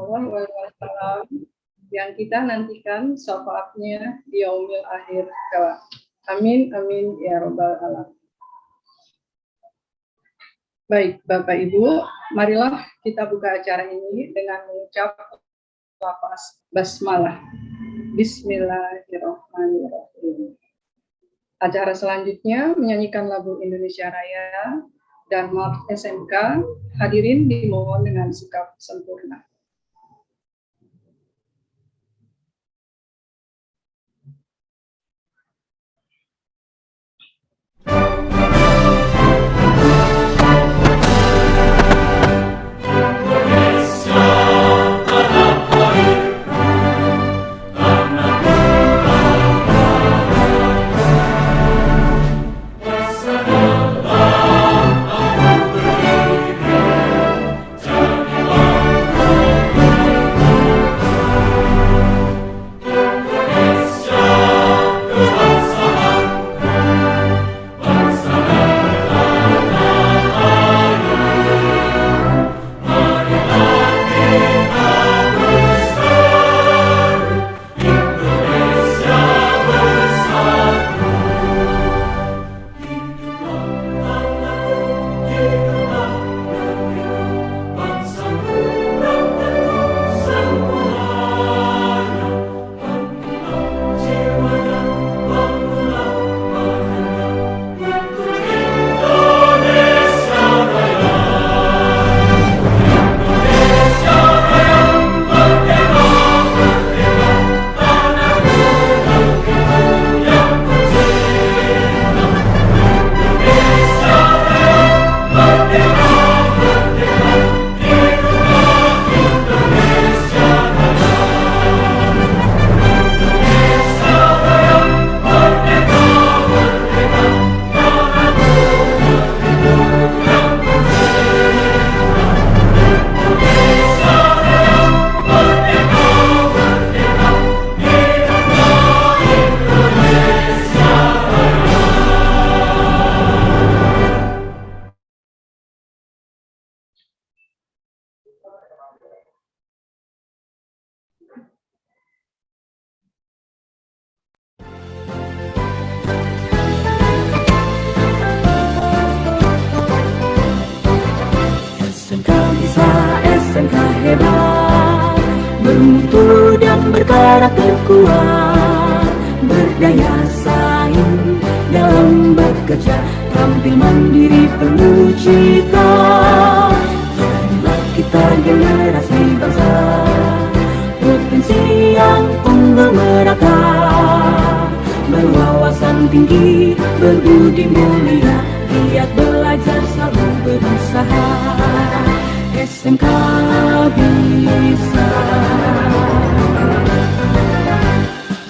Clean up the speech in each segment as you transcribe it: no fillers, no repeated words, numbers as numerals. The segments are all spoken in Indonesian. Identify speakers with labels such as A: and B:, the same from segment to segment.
A: Shallallahu Alaihi Wasallam yang kita nantikan syafaatnya di yaumil akhir kelak. Amin, amin, ya robbal alamin. Baik, Bapak Ibu, marilah kita buka acara ini dengan mengucap lafaz basmalah. Bismillahirrahmanirrahim. Acara selanjutnya menyanyikan lagu Indonesia Raya dan March SMK. Hadirin dimohon dengan sikap sempurna.
B: SMK hebat, bermutu dan berkarakter kuat, berdaya saing dalam bekerja, tampil mandiri penuh cita. Jadilah kita generasi bangsa, potensi yang unggul merata, berwawasan tinggi, berbudi mulia, giat belajar selalu berusaha. SMK bisa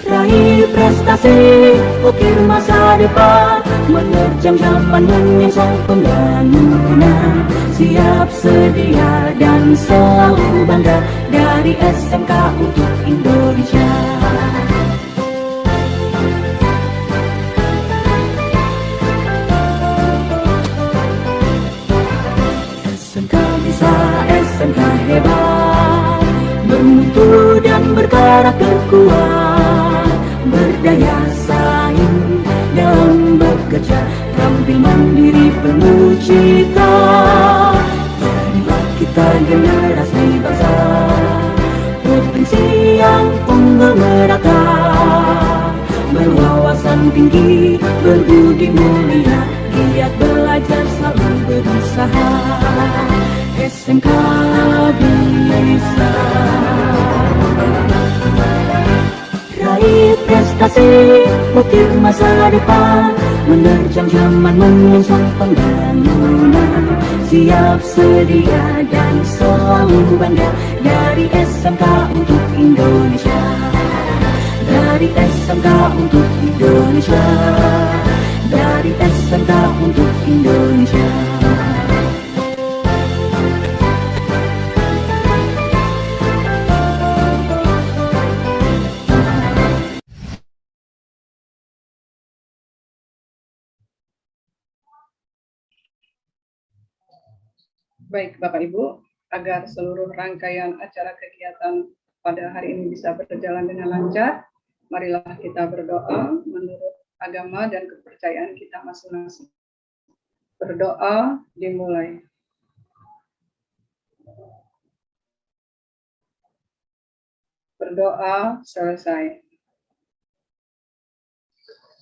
B: raih prestasi, ukir masa depan, menerjang zaman menyongsong pembangunan. Siap sedia dan selalu bangga, dari SMK untuk Indonesia. SMK hebat, bermutu dan berkarakter kuat, berdaya saing dalam bekerja, tampil mandiri penuh cita. Jadilah kita generasi bangsa, potensi yang unggul merata, berwawasan tinggi, berbudi mulia, giat belajar selalu berusaha. SMK bisa raih prestasi, ukir masa depan, menerjang zaman menyongsong pembangunan. Siap sedia dan selalu bangga, dari SMK untuk Indonesia. Dari SMK untuk Indonesia. Dari SMK untuk Indonesia.
A: Baik, Bapak Ibu, agar seluruh rangkaian acara kegiatan pada hari ini bisa berjalan dengan lancar. Marilah kita berdoa menurut agama dan kepercayaan kita masing-masing. Berdoa dimulai. Berdoa selesai.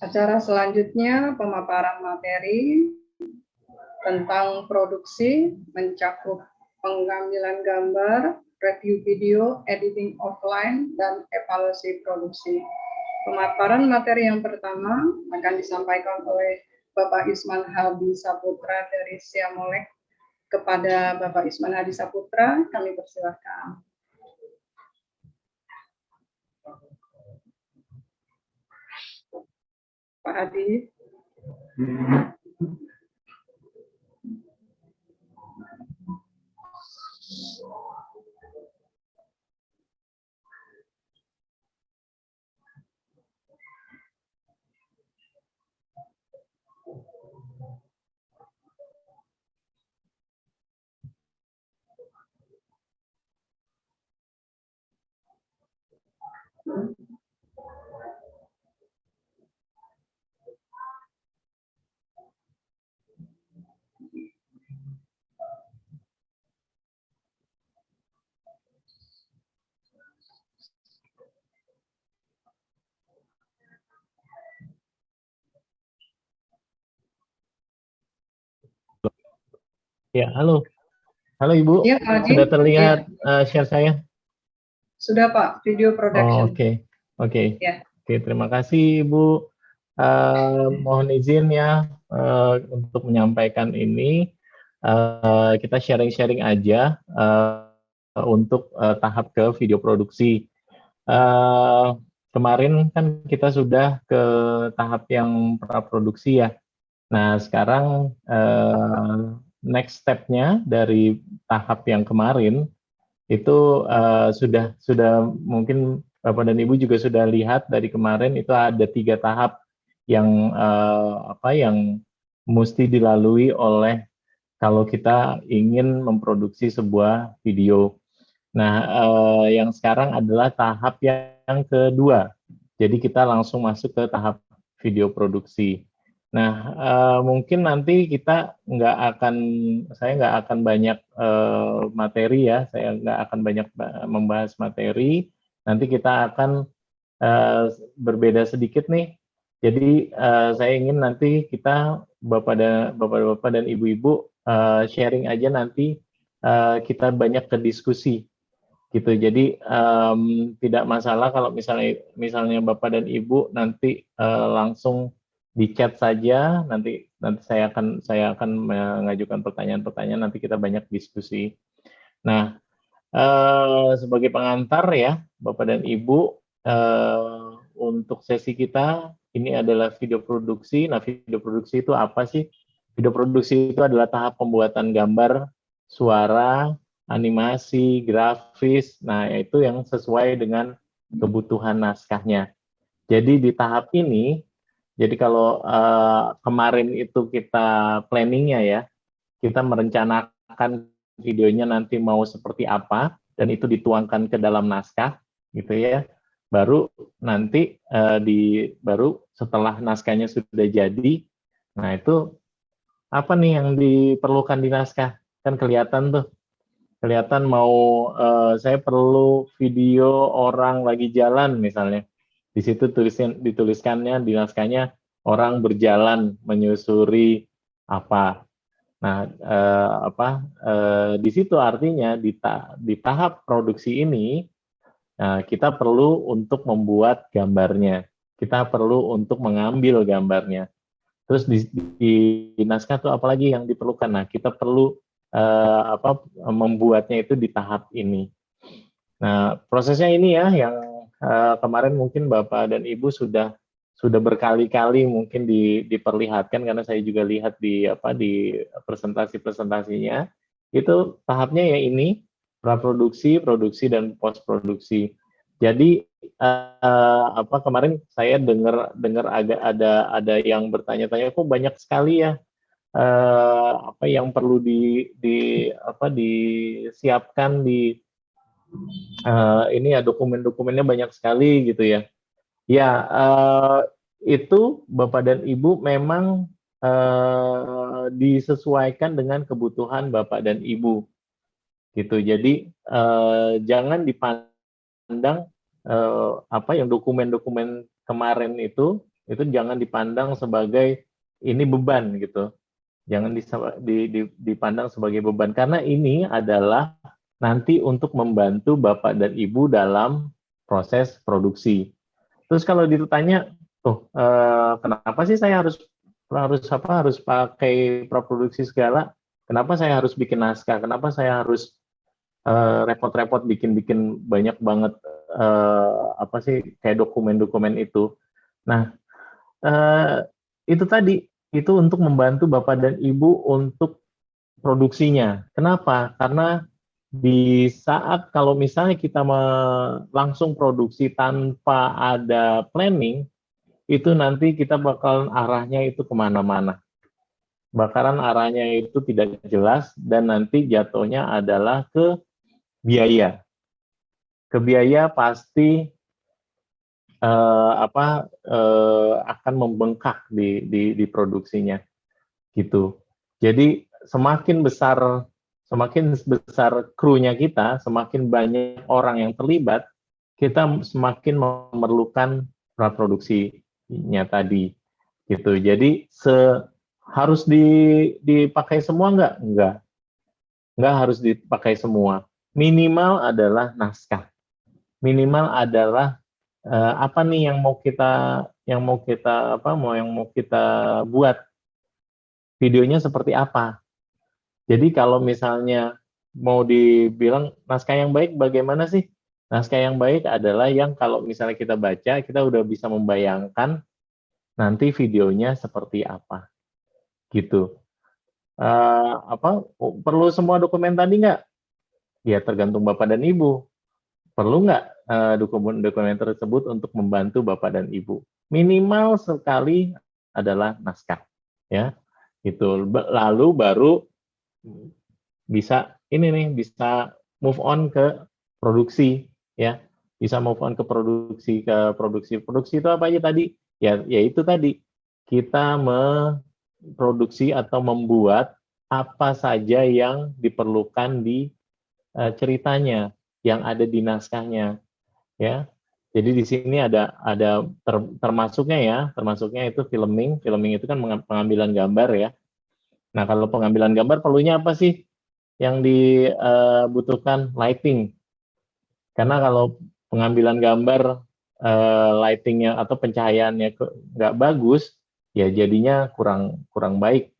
A: Acara selanjutnya pemaparan materi tentang produksi mencakup pengambilan gambar, review video, editing offline, dan evaluasi produksi. Pemaparan materi yang pertama akan disampaikan oleh Bapak Isman Hadi Saputra dari Siamolek. Kepada Bapak Isman Hadi Saputra, kami persilahkan. Pak Hadi.
C: Ya, halo. Halo Ibu.
A: Ya, Pak Hadi.
C: Sudah terlihat
A: Ya.
C: share saya?
A: Sudah Pak, video production.
C: Oke.
A: Ya.
C: Oke, terima kasih Ibu. Mohon izin ya untuk menyampaikan ini. Kita sharing-sharing aja untuk tahap ke video produksi. Kemarin kan kita sudah ke tahap yang praproduksi ya. Nah, sekarang next step-nya dari tahap yang kemarin itu sudah mungkin Bapak dan Ibu juga sudah lihat dari kemarin itu ada 3 tahap yang yang mesti dilalui oleh kalau kita ingin memproduksi sebuah video. Nah, yang sekarang adalah tahap yang kedua. Jadi kita langsung masuk ke tahap video produksi. Nah, mungkin nanti saya nggak akan banyak materi ya, saya nggak akan banyak membahas materi. Nanti kita akan berbeda sedikit nih. Jadi saya ingin nanti kita bapak-bapak dan ibu-ibu sharing aja nanti kita banyak ke diskusi gitu. Jadi tidak masalah kalau misalnya bapak dan ibu nanti langsung di chat saja, nanti saya akan mengajukan pertanyaan-pertanyaan, nanti kita banyak diskusi. Nah, sebagai pengantar ya Bapak dan Ibu, untuk sesi kita ini adalah video produksi. Nah, video produksi itu apa sih? Video produksi itu adalah tahap pembuatan gambar, suara, animasi, grafis. Nah, itu yang sesuai dengan kebutuhan naskahnya. Jadi di tahap ini, jadi kalau kemarin itu kita planningnya ya, kita merencanakan videonya nanti mau seperti apa, dan itu dituangkan ke dalam naskah, gitu ya. Baru nanti baru setelah naskahnya sudah jadi, nah itu apa nih yang diperlukan di naskah? Kan kelihatan tuh, kelihatan mau saya perlu video orang lagi jalan misalnya. Di situ dituliskannya di naskahnya orang berjalan menyusuri apa. Nah, di situ artinya di tahap produksi ini kita perlu untuk membuat gambarnya. Kita perlu untuk mengambil gambarnya. Terus di naskah itu apalagi yang diperlukan? Nah, kita perlu membuatnya itu di tahap ini. Nah, prosesnya ini ya yang kemarin mungkin Bapak dan Ibu sudah berkali-kali mungkin diperlihatkan, karena saya juga lihat di presentasinya. Itu tahapnya ya ini, praproduksi, produksi, dan post produksi. Jadi kemarin saya dengar agak ada yang bertanya-tanya, kok banyak sekali ya apa yang perlu disiapkan di ini ya, dokumen-dokumennya banyak sekali gitu ya. Ya, itu Bapak dan Ibu memang disesuaikan dengan kebutuhan Bapak dan Ibu gitu. Jadi jangan dipandang apa yang dokumen-dokumen kemarin itu jangan dipandang sebagai ini beban gitu. Jangan dipandang sebagai beban karena ini adalah nanti untuk membantu Bapak dan Ibu dalam proses produksi. Terus kalau ditanya, kenapa sih saya harus pakai praproduksi segala? Kenapa saya harus bikin naskah? Kenapa saya harus repot-repot bikin banyak banget apa sih kayak dokumen-dokumen itu? Nah, itu tadi itu untuk membantu Bapak dan Ibu untuk produksinya. Kenapa? Karena di saat kalau misalnya kita langsung produksi tanpa ada planning, itu nanti kita bakalan arahnya itu kemana-mana. Bakalan arahnya itu tidak jelas dan nanti jatuhnya adalah ke biaya. Ke biaya pasti akan membengkak di produksinya gitu. Jadi semakin besar krunya kita, semakin banyak orang yang terlibat, kita semakin memerlukan praproduksinya tadi gitu. Jadi harus dipakai semua enggak harus dipakai semua. Minimal adalah naskah. Minimal adalah apa nih yang mau kita buat, videonya seperti apa. Jadi kalau misalnya mau dibilang naskah yang baik bagaimana sih? Naskah yang baik adalah yang kalau misalnya kita baca, kita udah bisa membayangkan nanti videonya seperti apa, gitu. Perlu semua dokumen tadi nggak? Ya tergantung Bapak dan Ibu. Perlu nggak dokumen tersebut untuk membantu Bapak dan Ibu? Minimal sekali adalah naskah, ya. Itu lalu baru bisa bisa move on ke produksi, ya. Bisa move on ke produksi Produksi itu apa aja tadi? Ya itu tadi kita memproduksi atau membuat apa saja yang diperlukan di ceritanya, yang ada di naskahnya, ya. Jadi di sini ada termasuknya itu filming itu kan pengambilan gambar ya. Nah kalau pengambilan gambar perlunya apa sih yang dibutuhkan? Lighting, karena kalau pengambilan gambar lightingnya atau pencahayaannya nggak bagus, ya jadinya kurang baik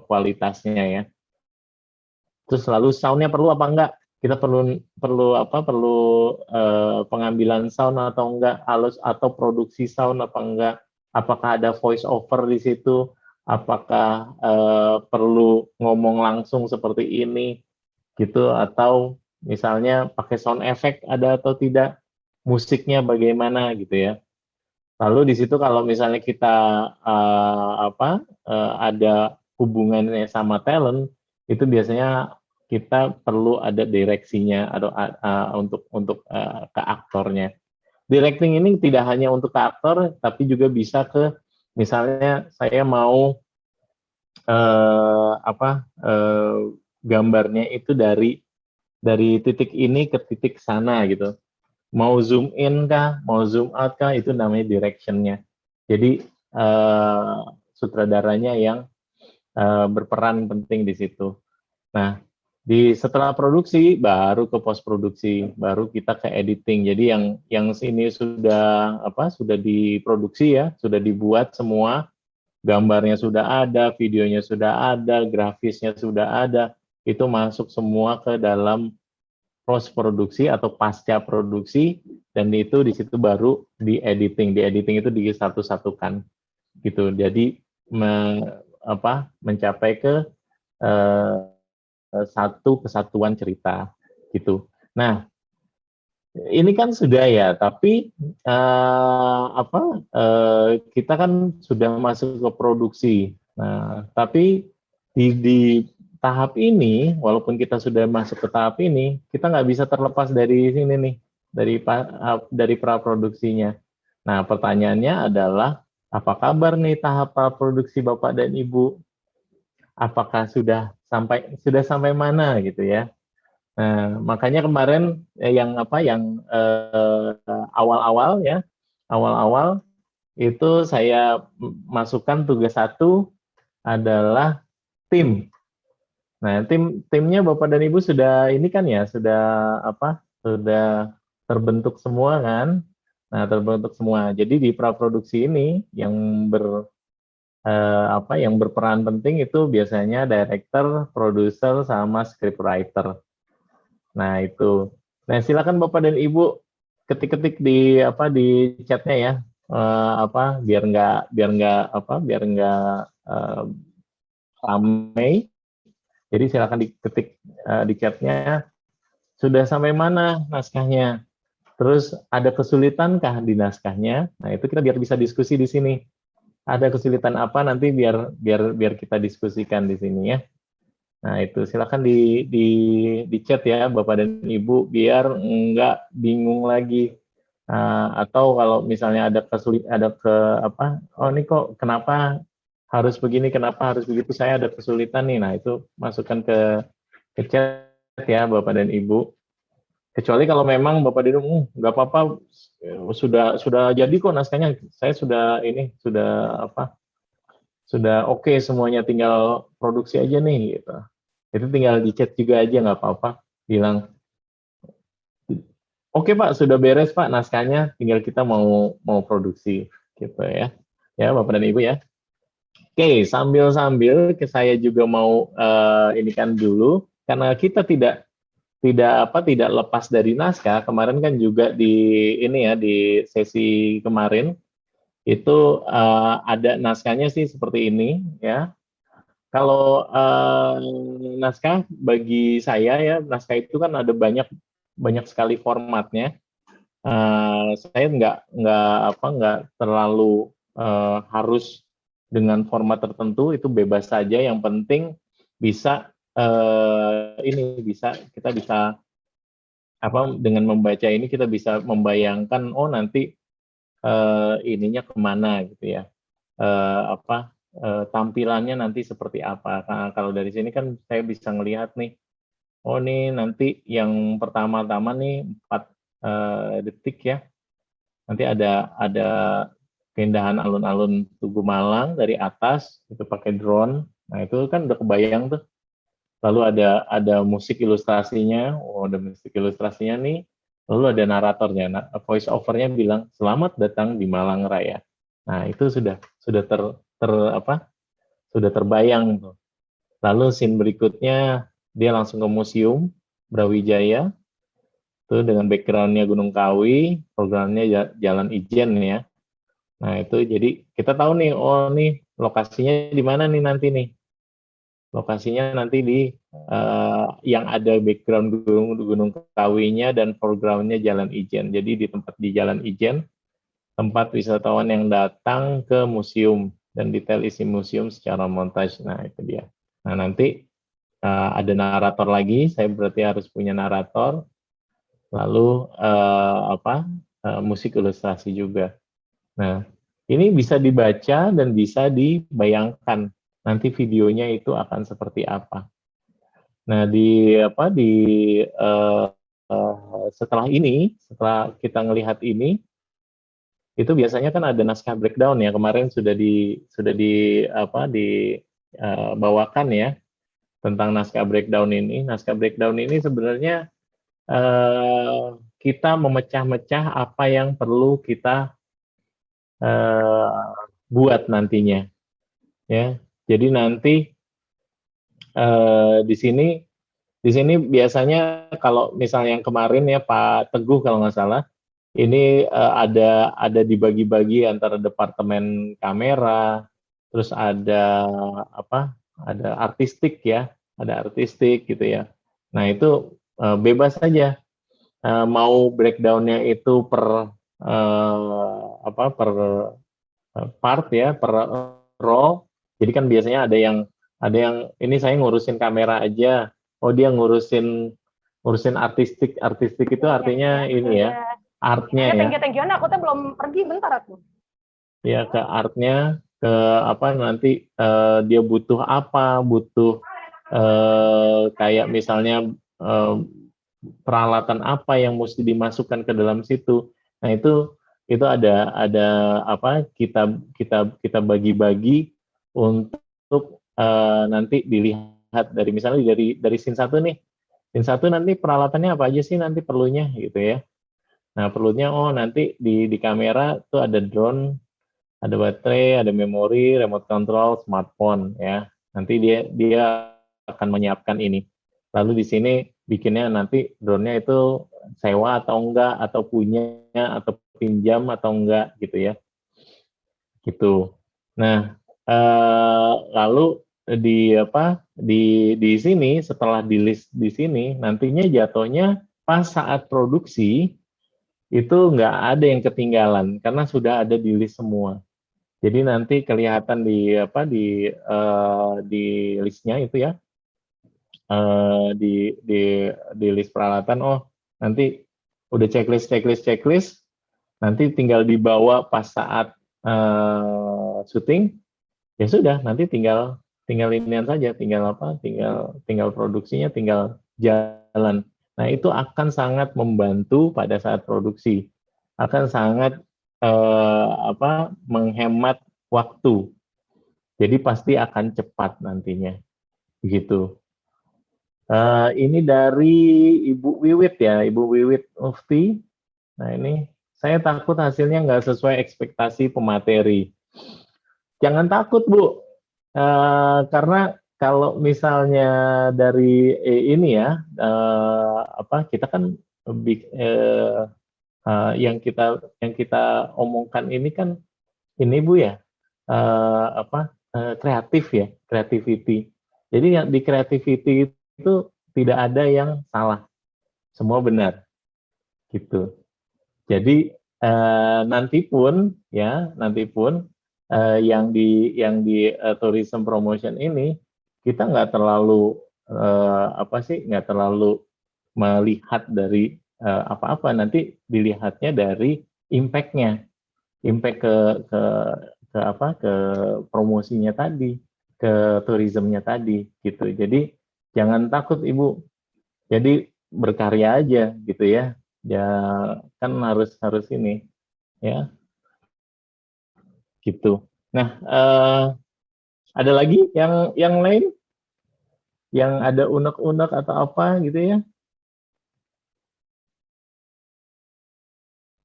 C: kualitasnya ya. Terus lalu soundnya perlu apa enggak? Kita perlu pengambilan sound atau enggak, atau produksi sound apa enggak? Apakah ada voice over di situ? Apakah perlu ngomong langsung seperti ini gitu, atau misalnya pakai sound effect ada atau tidak? Musiknya bagaimana gitu ya. Lalu di situ kalau misalnya kita ada hubungannya sama talent, itu biasanya kita perlu ada direksinya atau untuk ke aktornya. Directing ini tidak hanya untuk ke aktor, tapi juga bisa ke misalnya saya mau gambarnya itu dari titik ini ke titik sana gitu. Mau zoom in kah, mau zoom out kah, itu namanya directionnya. Jadi sutradaranya yang berperan penting di situ. Nah, setelah produksi baru ke post produksi, baru kita ke editing. Jadi yang ini sudah diproduksi ya, sudah dibuat semua, gambarnya sudah ada, videonya sudah ada, grafisnya sudah ada, itu masuk semua ke dalam post produksi atau pasca produksi, dan itu di situ baru di editing itu disatu-satukan gitu. Jadi mencapai ke satu kesatuan cerita gitu. Nah, ini kan sudah ya, tapi kita kan sudah masuk ke produksi. Nah, tapi di tahap ini, walaupun kita sudah masuk ke tahap ini, kita nggak bisa terlepas dari sini nih, dari praproduksinya. Nah, pertanyaannya adalah, apa kabar nih tahap praproduksi Bapak dan Ibu? Apakah sudah sampai mana gitu ya? Nah, makanya kemarin yang awal-awal ya, awal-awal itu saya masukkan tugas satu adalah tim. Nah, timnya Bapak dan Ibu sudah ini kan ya, sudah terbentuk semua kan? Nah, terbentuk semua. Jadi di praproduksi ini yang berperan penting itu biasanya director, produser, sama scriptwriter. Nah, itu. Nah, silakan Bapak dan Ibu ketik-ketik di chatnya ya. Biar nggak ramai. Jadi silakan diketik di chatnya, sudah sampai mana naskahnya? Terus ada kesulitankah di naskahnya? Nah, itu kita biar bisa diskusi di sini. Ada kesulitan apa nanti biar kita diskusikan di sini ya. Nah, itu silakan di chat ya Bapak dan Ibu biar nggak bingung lagi. Atau kalau misalnya oh ini kok kenapa harus begini, kenapa harus begitu, saya ada kesulitan nih. Nah, itu masukkan ke chat ya Bapak dan Ibu. Kecuali kalau memang Bapak dan Ibu nggak apa-apa, sudah jadi kok naskahnya, saya sudah oke semuanya, tinggal produksi aja nih gitu. Itu tinggal di chat juga aja, nggak apa-apa, bilang oke Pak, sudah beres Pak naskahnya, tinggal kita mau produksi gitu ya. Ya Bapak dan Ibu ya. Oke, sambil saya juga mau ini kan dulu, karena kita tidak lepas dari naskah. Kemarin kan juga di sesi kemarin itu ada naskahnya sih seperti ini ya. Kalau naskah bagi saya ya, naskah itu kan ada banyak sekali formatnya. Saya nggak terlalu harus dengan format tertentu, itu bebas saja. Yang penting bisa kita bisa dengan membaca ini kita bisa membayangkan nanti ininya kemana gitu ya, tampilannya nanti seperti apa. Nah, kalau dari sini kan saya bisa ngelihat nih, nih nanti yang pertama-tama nih 4 detik ya, nanti ada keindahan alun-alun Tugu Malang dari atas itu pakai drone. Nah, itu kan udah kebayang tuh. Lalu ada musik ilustrasinya, ada musik ilustrasinya nih. Lalu ada naratornya, voice overnya bilang selamat datang di Malang Raya. Nah, itu sudah terbayang tuh. Lalu scene berikutnya dia langsung ke museum Brawijaya, tuh dengan backgroundnya Gunung Kawi, programnya Jalan Ijen ya. Nah, itu jadi kita tahu nih, nih lokasinya di mana nih nanti nih. Lokasinya nanti di yang ada background Gunung Kawinya dan foregroundnya Jalan Ijen. Jadi di Jalan Ijen, tempat wisatawan yang datang ke museum dan detail isi museum secara montage. Nah, itu dia. Nah, nanti ada narator lagi. Saya berarti harus punya narator. Lalu musik ilustrasi juga. Nah, ini bisa dibaca dan bisa dibayangkan nanti videonya itu akan seperti apa. Nah, setelah kita ngelihat ini, itu biasanya kan ada naskah breakdown ya. Kemarin sudah dibawakan ya tentang naskah breakdown ini. Naskah breakdown ini sebenarnya kita memecah-mecah apa yang perlu kita buat nantinya ya. Jadi nanti di sini biasanya kalau misalnya yang kemarin ya Pak Teguh kalau nggak salah, ini ada dibagi-bagi antara departemen kamera, terus ada artistik ya, ada artistik gitu ya. Nah, itu bebas saja mau breakdown-nya itu per part ya, per role, Jadi kan biasanya ada yang ini saya ngurusin kamera aja, oh dia ngurusin artistik itu artinya ini ya, artnya ya.
D: Thank you, aku tuh belum pergi bentar aku.
C: Ya ke artnya, ke apa nanti dia butuh apa, butuh kayak misalnya peralatan apa yang mesti dimasukkan ke dalam situ. Nah itu ada apa kita bagi-bagi untuk nanti dilihat dari misalnya dari scene 1 nih. Scene 1 nanti peralatannya apa aja sih nanti perlunya gitu ya. Nah, perlunya nanti di kamera tuh ada drone, ada baterai, ada memori, remote control, smartphone ya. Nanti dia akan menyiapkan ini. Lalu di sini bikinnya nanti drone-nya itu sewa atau enggak, atau punya, atau pinjam atau enggak gitu ya. Gitu. Nah, lalu di sini setelah di list di sini nantinya jatuhnya pas saat produksi itu nggak ada yang ketinggalan karena sudah ada di list semua. Jadi nanti kelihatan di listnya itu ya, di list peralatan. Oh nanti udah checklist, nanti tinggal dibawa pas saat syuting. Ya sudah, nanti tinggal inian saja, tinggal produksinya, tinggal jalan. Nah itu akan sangat membantu pada saat produksi, akan sangat menghemat waktu. Jadi pasti akan cepat nantinya, begitu. Ini dari Ibu Wiwit ya, Ibu Wiwit Mufti. Nah ini saya takut hasilnya nggak sesuai ekspektasi pemateri. Jangan takut Bu, karena kalau misalnya dari ini ya, kita kan yang kita omongkan ini kan ini Bu ya, kreatif ya, creativity. Jadi di creativity itu tidak ada yang salah, semua benar, gitu. Jadi nanti pun yang di tourism promotion ini kita nggak terlalu nggak terlalu melihat dari apa-apa, nanti dilihatnya dari impact-nya, impact ke promosinya tadi, ke tourismnya tadi gitu. Jadi jangan takut Ibu, jadi berkarya aja gitu ya. Ya kan harus ini ya. Gitu. Nah, ada lagi yang lain yang ada unek-unek atau apa gitu ya?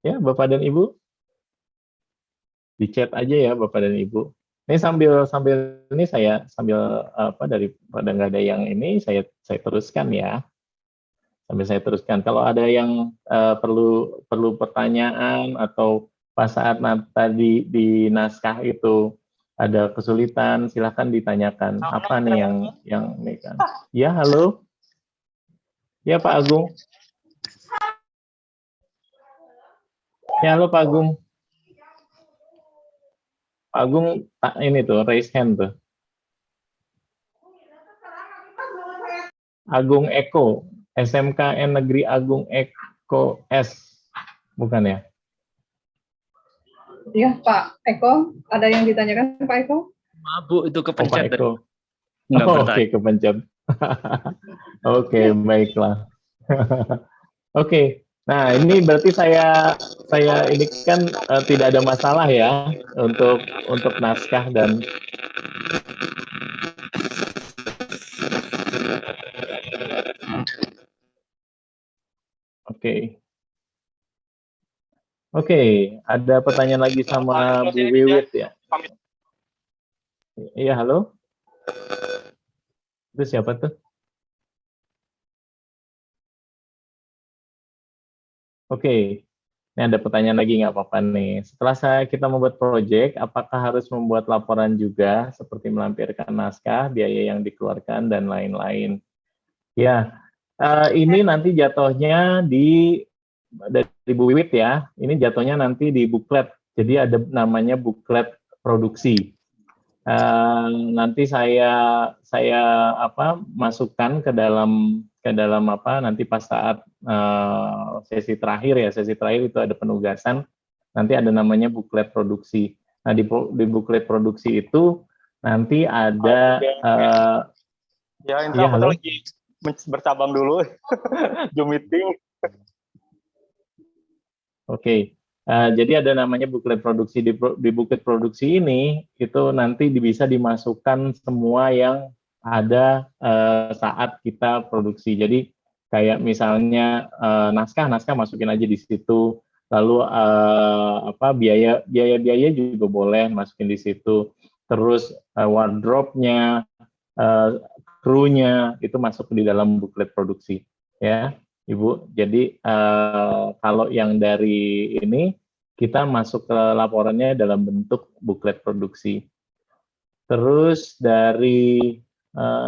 C: Ya, Bapak dan Ibu, di chat aja ya Bapak dan Ibu. Ini sambil ini saya daripada nggak ada yang ini saya teruskan ya. Sambil saya teruskan. Kalau ada yang perlu pertanyaan atau pas saat tadi di naskah itu ada kesulitan, silahkan ditanyakan. Apa nih yang ini kan? Ya, halo. Ya, Pak Agung. Ya, halo Pak Agung. Pak Agung, ini tuh, raise hand tuh. Agung Eko, SMKN Negeri Agung Eko S. Bukan ya?
A: Iya, Pak Eko, ada yang ditanyakan Pak Eko?
E: Maaf Bu, itu kepencet.
C: Pak Eko. Oke, kepencet. Oke, baiklah. Oke. Nah, ini berarti saya ini kan tidak ada masalah ya untuk naskah dan Oke, ada pertanyaan lagi sama Bu Wiwit ya. Iya, halo. Itu siapa tuh? Oke, ini ada pertanyaan lagi nggak apa-apa nih. Setelah kita membuat proyek, apakah harus membuat laporan juga seperti melampirkan naskah, biaya yang dikeluarkan, dan lain-lain? Ya, ini nanti jatuhnya dari Bu Wiwit ya, ini jatuhnya nanti di buklet. Jadi ada namanya buklet produksi. Nanti saya masukkan ke dalam nanti pas saat sesi terakhir ya, sesi terakhir itu ada penugasan, nanti ada namanya buklet produksi. Nah di buklet produksi itu nanti ada
E: ya
C: iya,
E: Indra, aku
C: halo?
E: lagi bercabang dulu Zoom meeting.
C: Oke. Jadi ada namanya buklet produksi. Di buklet produksi ini itu nanti bisa dimasukkan semua yang ada saat kita produksi. Jadi kayak misalnya naskah masukin aja di situ. Lalu biaya juga boleh masukin di situ. Terus wardrobe-nya, krunya itu masuk di dalam buklet produksi, ya. Ibu, jadi kalau yang dari ini kita masuk ke laporannya dalam bentuk buklet produksi. Terus dari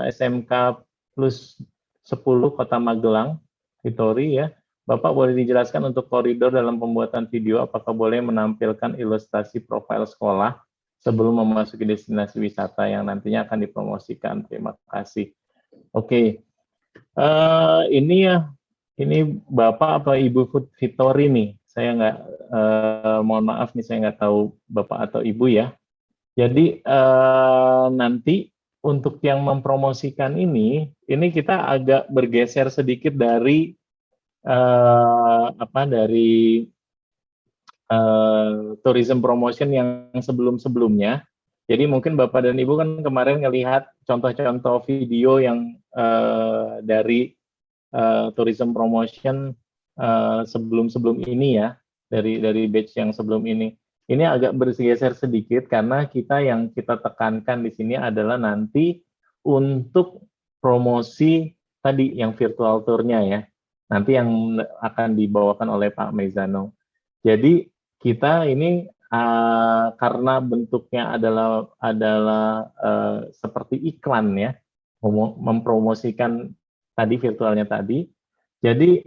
C: SMK plus 10 Kota Magelang, Hitori ya, Bapak boleh dijelaskan untuk koridor dalam pembuatan video, apakah boleh menampilkan ilustrasi profil sekolah sebelum memasuki destinasi wisata yang nantinya akan dipromosikan. Terima kasih. Oke, ini ya. Ini Bapak apa Ibu Fitori nih? Saya nggak, mohon maaf nih, saya nggak tahu Bapak atau Ibu ya. Jadi nanti untuk yang mempromosikan ini kita agak bergeser sedikit dari tourism promotion yang sebelum-sebelumnya. Jadi mungkin Bapak dan Ibu kan kemarin ngelihat contoh-contoh video yang dari tourism promotion sebelum ini ya, dari batch yang sebelum ini. Ini agak bergeser sedikit karena yang kita tekankan di sini adalah nanti untuk promosi tadi yang virtual tour-nya ya. Nanti yang akan dibawakan oleh Pak Mezano. Jadi kita ini karena bentuknya adalah seperti iklan ya, mempromosikan tadi virtualnya tadi. Jadi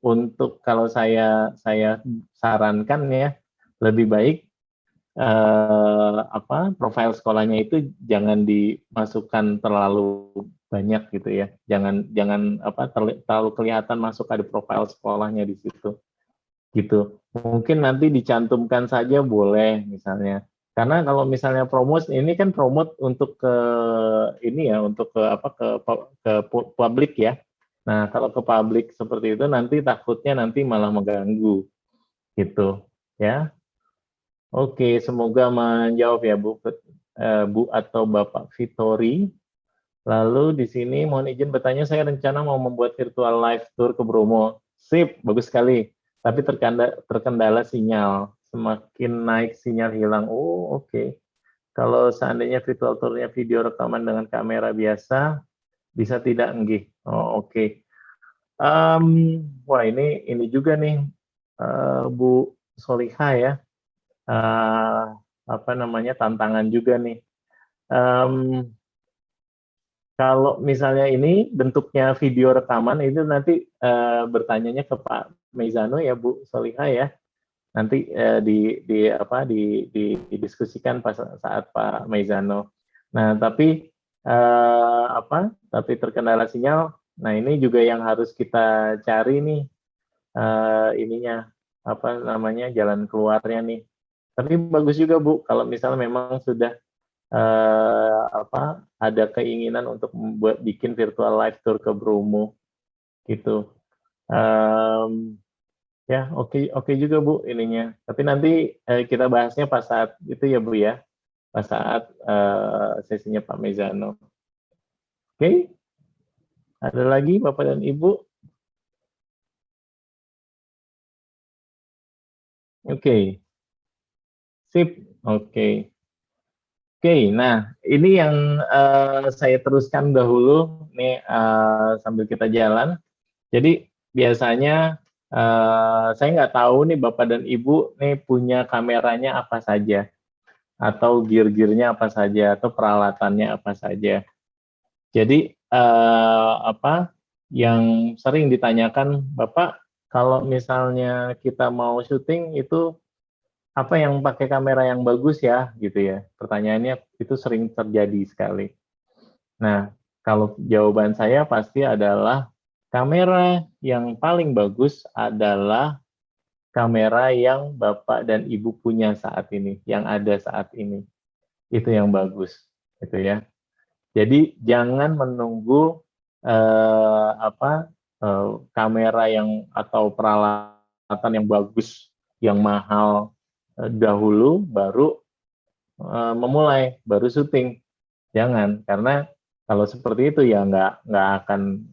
C: untuk kalau saya sarankan ya, lebih baik profil sekolahnya itu jangan dimasukkan terlalu banyak gitu ya. Jangan terlalu kelihatan masuk ada profil sekolahnya di situ. Gitu. Mungkin nanti dicantumkan saja boleh misalnya. Karena kalau misalnya promote ini kan promote untuk ke ini ya, untuk ke publik ya. Nah, kalau ke publik seperti itu nanti takutnya nanti malah mengganggu gitu ya. Oke, semoga menjawab ya Bu atau Bapak Fitori. Lalu di sini mohon izin bertanya, saya rencana mau membuat virtual live tour ke Bromo. Sip, bagus sekali. Tapi terkendala sinyal. Semakin naik sinyal hilang. Oh, oke. Kalau seandainya virtual tour-nya video rekaman dengan kamera biasa, bisa tidak enggih? Oh, oke. Wah, ini juga nih, Bu Soliha ya. Tantangan juga nih. Kalau misalnya ini bentuknya video rekaman itu nanti bertanyanya ke Pak Mezano ya Bu Soliha ya. Nanti didiskusikan pas saat Pak Mezano. Nah, tapi terkendala sinyal. Nah, ini juga yang harus kita cari nih jalan keluarnya nih. Tapi bagus juga Bu kalau misalnya memang sudah ada keinginan untuk bikin virtual live tour ke Bromo gitu. Ya, oke juga Bu ininya. Tapi nanti kita bahasnya pas saat itu ya Bu ya, pas saat sesinya Pak Mezano. Oke, ada lagi Bapak dan Ibu? Oke, sip, oke. Oke, nah ini yang saya teruskan dahulu nih sambil kita jalan. Jadi biasanya saya nggak tahu nih Bapak dan Ibu nih punya kameranya apa saja, atau gear-gearnya apa saja, atau peralatannya apa saja. Jadi yang sering ditanyakan, Bapak kalau misalnya kita mau syuting itu apa yang pakai kamera yang bagus ya gitu ya. Pertanyaannya itu sering terjadi sekali. Nah, kalau jawaban saya pasti adalah kamera yang paling bagus adalah kamera yang Bapak dan Ibu punya saat ini, yang ada saat ini. Itu yang bagus, gitu ya. Jadi jangan menunggu kamera yang atau peralatan yang bagus, yang mahal dahulu, baru memulai, baru syuting. Jangan, karena kalau seperti itu ya nggak akan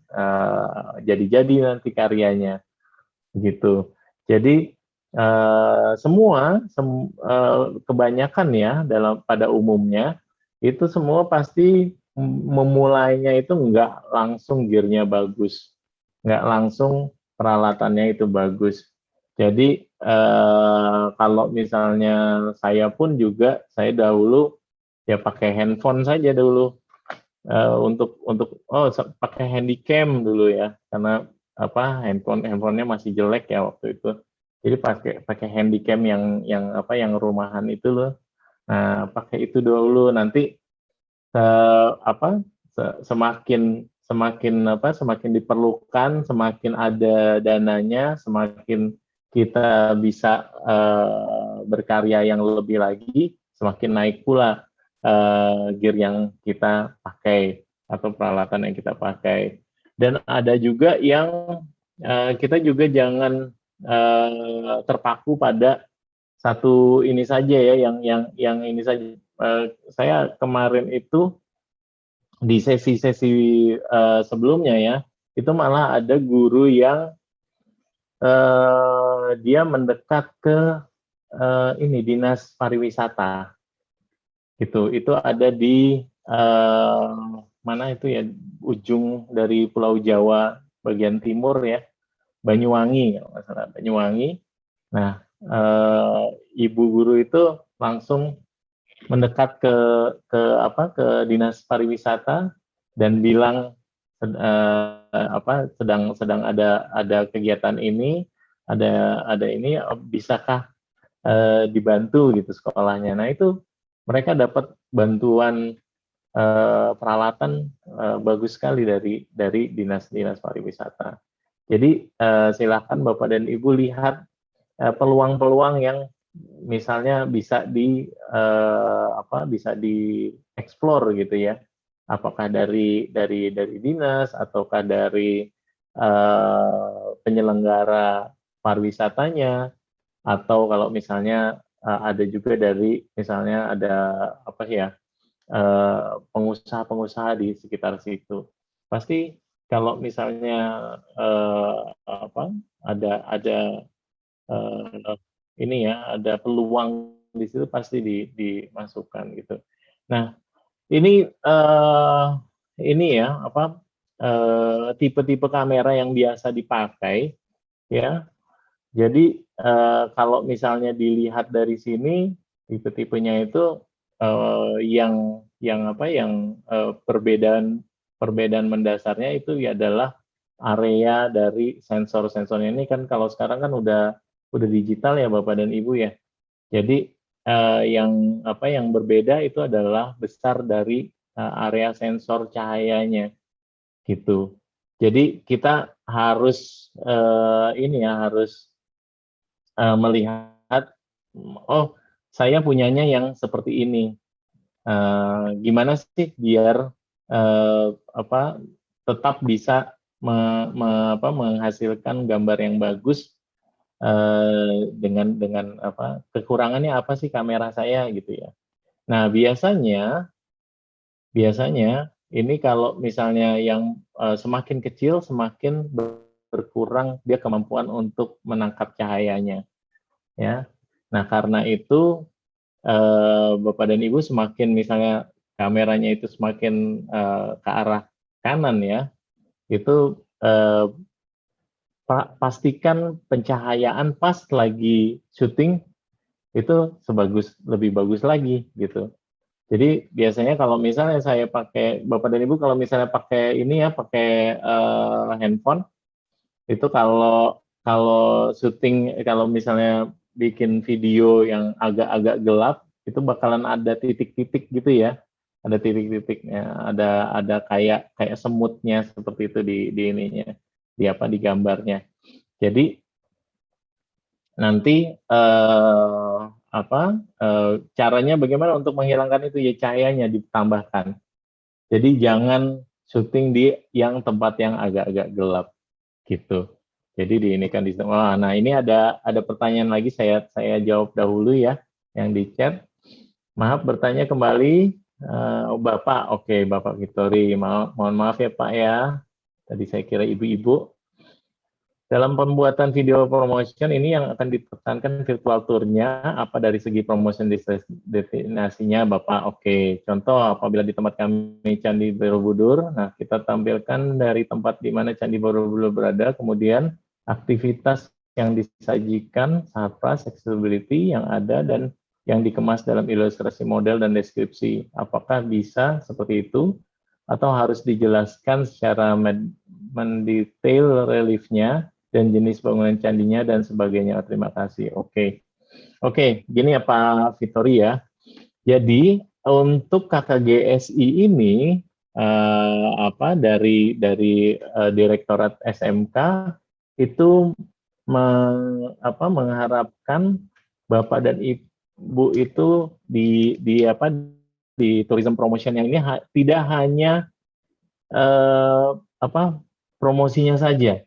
C: jadi-jadi nanti karyanya, gitu. Jadi kebanyakan ya pada umumnya itu semua pasti memulainya itu nggak langsung gearnya bagus, nggak langsung peralatannya itu bagus. Jadi kalau misalnya saya pun juga, saya dahulu ya pakai handphone saja dulu pakai handycam dulu ya, karena handphonenya masih jelek ya waktu itu. Jadi pakai handycam yang rumahan itu loh. Nah, pakai itu dulu, nanti semakin diperlukan, semakin ada dananya, semakin kita bisa berkarya yang lebih lagi, semakin naik pula gear yang kita pakai atau peralatan yang kita pakai. Dan ada juga yang kita juga jangan terpaku pada satu ini saja ya, yang ini saja. Saya kemarin itu di sesi-sesi sebelumnya ya, itu malah ada guru yang dia mendekat ke dinas pariwisata. Gitu. Itu ada di mana itu ya, ujung dari Pulau Jawa bagian timur ya, Banyuwangi kalau nggak salah, Banyuwangi. Nah, ibu guru itu langsung mendekat ke dinas pariwisata dan bilang sedang ada kegiatan ini, ada ini, bisakah dibantu gitu sekolahnya. Nah, itu mereka dapat bantuan peralatan bagus sekali dari dinas di Jadi silakan Bapak dan Ibu lihat peluang-peluang yang misalnya bisa dieksplor gitu ya. Apakah dari dinas ataukah dari penyelenggara pariwisatanya, atau kalau misalnya ada juga dari misalnya ada pengusaha-pengusaha di sekitar situ. Pasti kalau misalnya ada ada peluang di situ, pasti dimasukkan gitu. Nah, ini tipe-tipe kamera yang biasa dipakai ya. Jadi kalau misalnya dilihat dari sini, tipe-tipenya itu perbedaan mendasarnya itu adalah area dari sensor-sensornya. Ini kan kalau sekarang kan udah digital ya Bapak dan Ibu ya. Jadi yang berbeda itu adalah besar dari area sensor cahayanya gitu. Jadi kita harus melihat, oh saya punyanya yang seperti ini. Gimana sih biar tetap bisa menghasilkan gambar yang bagus dengan kekurangannya apa sih kamera saya gitu ya. Nah, biasanya ini kalau misalnya yang semakin kecil semakin berkurang dia kemampuan untuk menangkap cahayanya ya. Nah, karena itu Bapak dan Ibu semakin misalnya kameranya itu semakin ke arah kanan ya, itu pastikan pencahayaan pas lagi syuting itu lebih bagus lagi gitu. Jadi biasanya kalau misalnya saya pakai, Bapak dan Ibu kalau misalnya pakai pakai handphone, itu kalau syuting, kalau misalnya bikin video yang agak-agak gelap, itu bakalan ada titik-titik gitu ya. Ada titik-titiknya, ada kayak semutnya seperti itu di ininya, di gambarnya. Jadi nanti caranya bagaimana untuk menghilangkan itu ya, cahayanya ditambahkan. Jadi jangan syuting di yang tempat yang agak-agak gelap gitu. Jadi diinikan di nah ini ada pertanyaan lagi, saya jawab dahulu ya yang di chat. Maaf bertanya kembali Bapak. Oke, Bapak Victory. Mohon maaf ya Pak ya. Tadi saya kira ibu-ibu. Dalam pembuatan video promotion ini yang akan ditekankan virtual tour-nya, apa dari segi promotion destinasinya Bapak? Oke, contoh apabila di tempat kami Candi Borobudur, nah kita tampilkan dari tempat di mana Candi Borobudur berada, kemudian aktivitas yang disajikan, surprise, accessibility yang ada, dan yang dikemas dalam ilustrasi model dan deskripsi. Apakah bisa seperti itu? Atau harus dijelaskan secara mendetail reliefnya, dan jenis bangunan candinya dan sebagainya. Terima kasih. Oke, gini ya Pak Victory ya. Jadi untuk KKGSI ini dari Direktorat SMK itu mengharapkan Bapak dan Ibu itu di tourism promotion yang ini tidak hanya promosinya saja,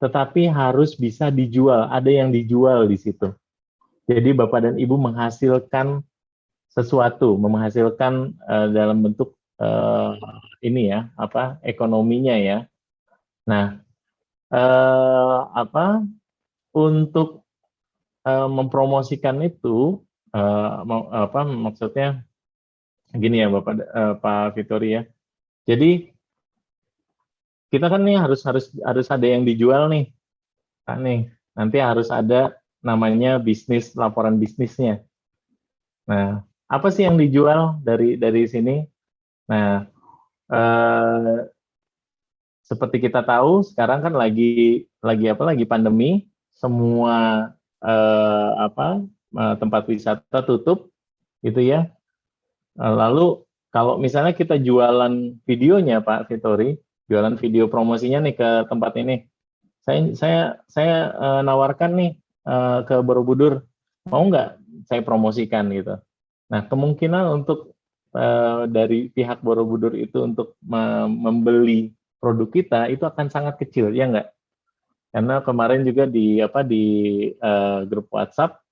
C: tetapi harus bisa dijual, ada yang dijual di situ. Jadi Bapak dan Ibu menghasilkan sesuatu, menghasilkan dalam bentuk ekonominya ya. Nah, untuk mempromosikan itu, maksudnya gini ya Pak Victory ya. Jadi kita kan nih harus ada yang dijual nih, Kak nih. Nanti harus ada namanya laporan bisnisnya. Nah, apa sih yang dijual dari sini? Nah, seperti kita tahu sekarang kan lagi pandemi, semua tempat wisata tutup, gitu ya. Lalu kalau misalnya kita jualan videonya Pak Victory, jualan video promosinya nih ke tempat ini. Saya nawarkan nih ke Borobudur, mau nggak saya promosikan gitu. Nah, kemungkinan untuk dari pihak Borobudur itu untuk membeli produk kita itu akan sangat kecil, ya nggak? Karena kemarin juga di grup WhatsApp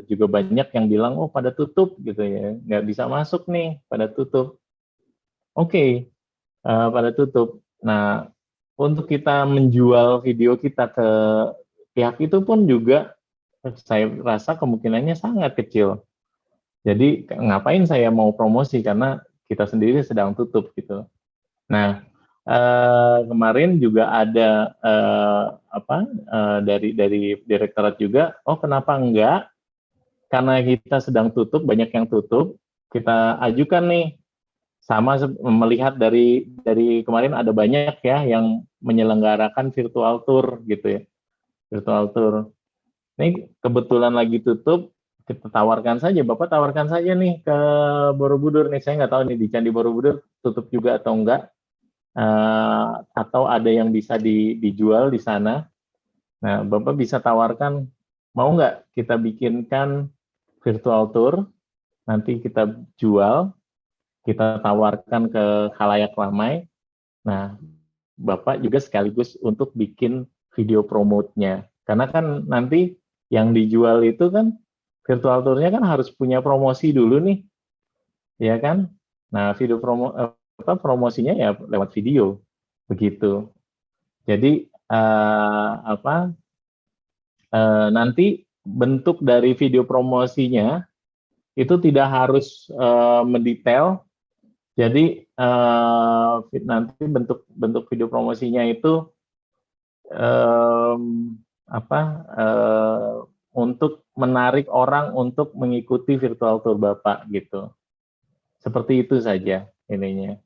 C: juga banyak yang bilang, oh pada tutup gitu ya, nggak bisa masuk nih, pada tutup. Oke. Pada tutup. Nah, untuk kita menjual video kita ke pihak itu pun juga saya rasa kemungkinannya sangat kecil. Jadi ngapain saya mau promosi karena kita sendiri sedang tutup gitu. Nah, kemarin juga ada dari direktorat juga, oh kenapa enggak? Karena kita sedang tutup, banyak yang tutup, kita ajukan nih. Sama melihat dari kemarin ada banyak ya yang menyelenggarakan virtual tour gitu ya, virtual tour. Ini kebetulan lagi tutup, kita tawarkan saja, Bapak tawarkan saja nih ke Borobudur nih, saya nggak tahu nih di Candi Borobudur tutup juga atau enggak, atau ada yang bisa dijual di sana. Nah, Bapak bisa tawarkan, mau nggak kita bikinkan virtual tour, nanti kita jual, kita tawarkan ke khalayak ramai. Nah, Bapak juga sekaligus untuk bikin video promote-nya. Karena kan nanti yang dijual itu kan virtual tour-nya kan harus punya promosi dulu nih. Ya kan? Nah, video promosinya ya lewat video. Begitu. Jadi nanti bentuk dari video promosinya itu tidak harus mendetail. Jadi nanti bentuk video promosinya itu untuk menarik orang untuk mengikuti virtual tour Bapak gitu. Seperti itu saja ininya,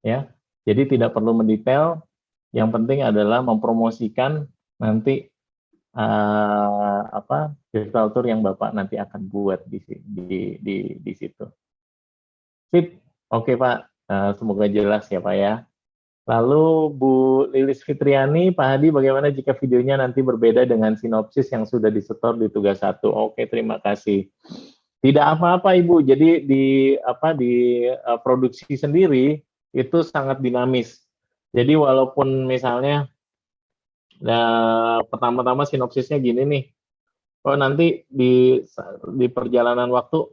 C: ya. Jadi tidak perlu mendetail. Yang penting adalah mempromosikan nanti virtual tour yang Bapak nanti akan buat di situ. Sip, oke Pak, semoga jelas ya Pak ya. Lalu Bu Lilis Fitriani, Pak Hadi, bagaimana jika videonya nanti berbeda dengan sinopsis yang sudah disetor di tugas 1? Oke, terima kasih. Tidak apa-apa Ibu, jadi di produksi sendiri itu sangat dinamis. Jadi walaupun misalnya pertama-tama sinopsisnya gini nih, oh nanti di perjalanan waktu,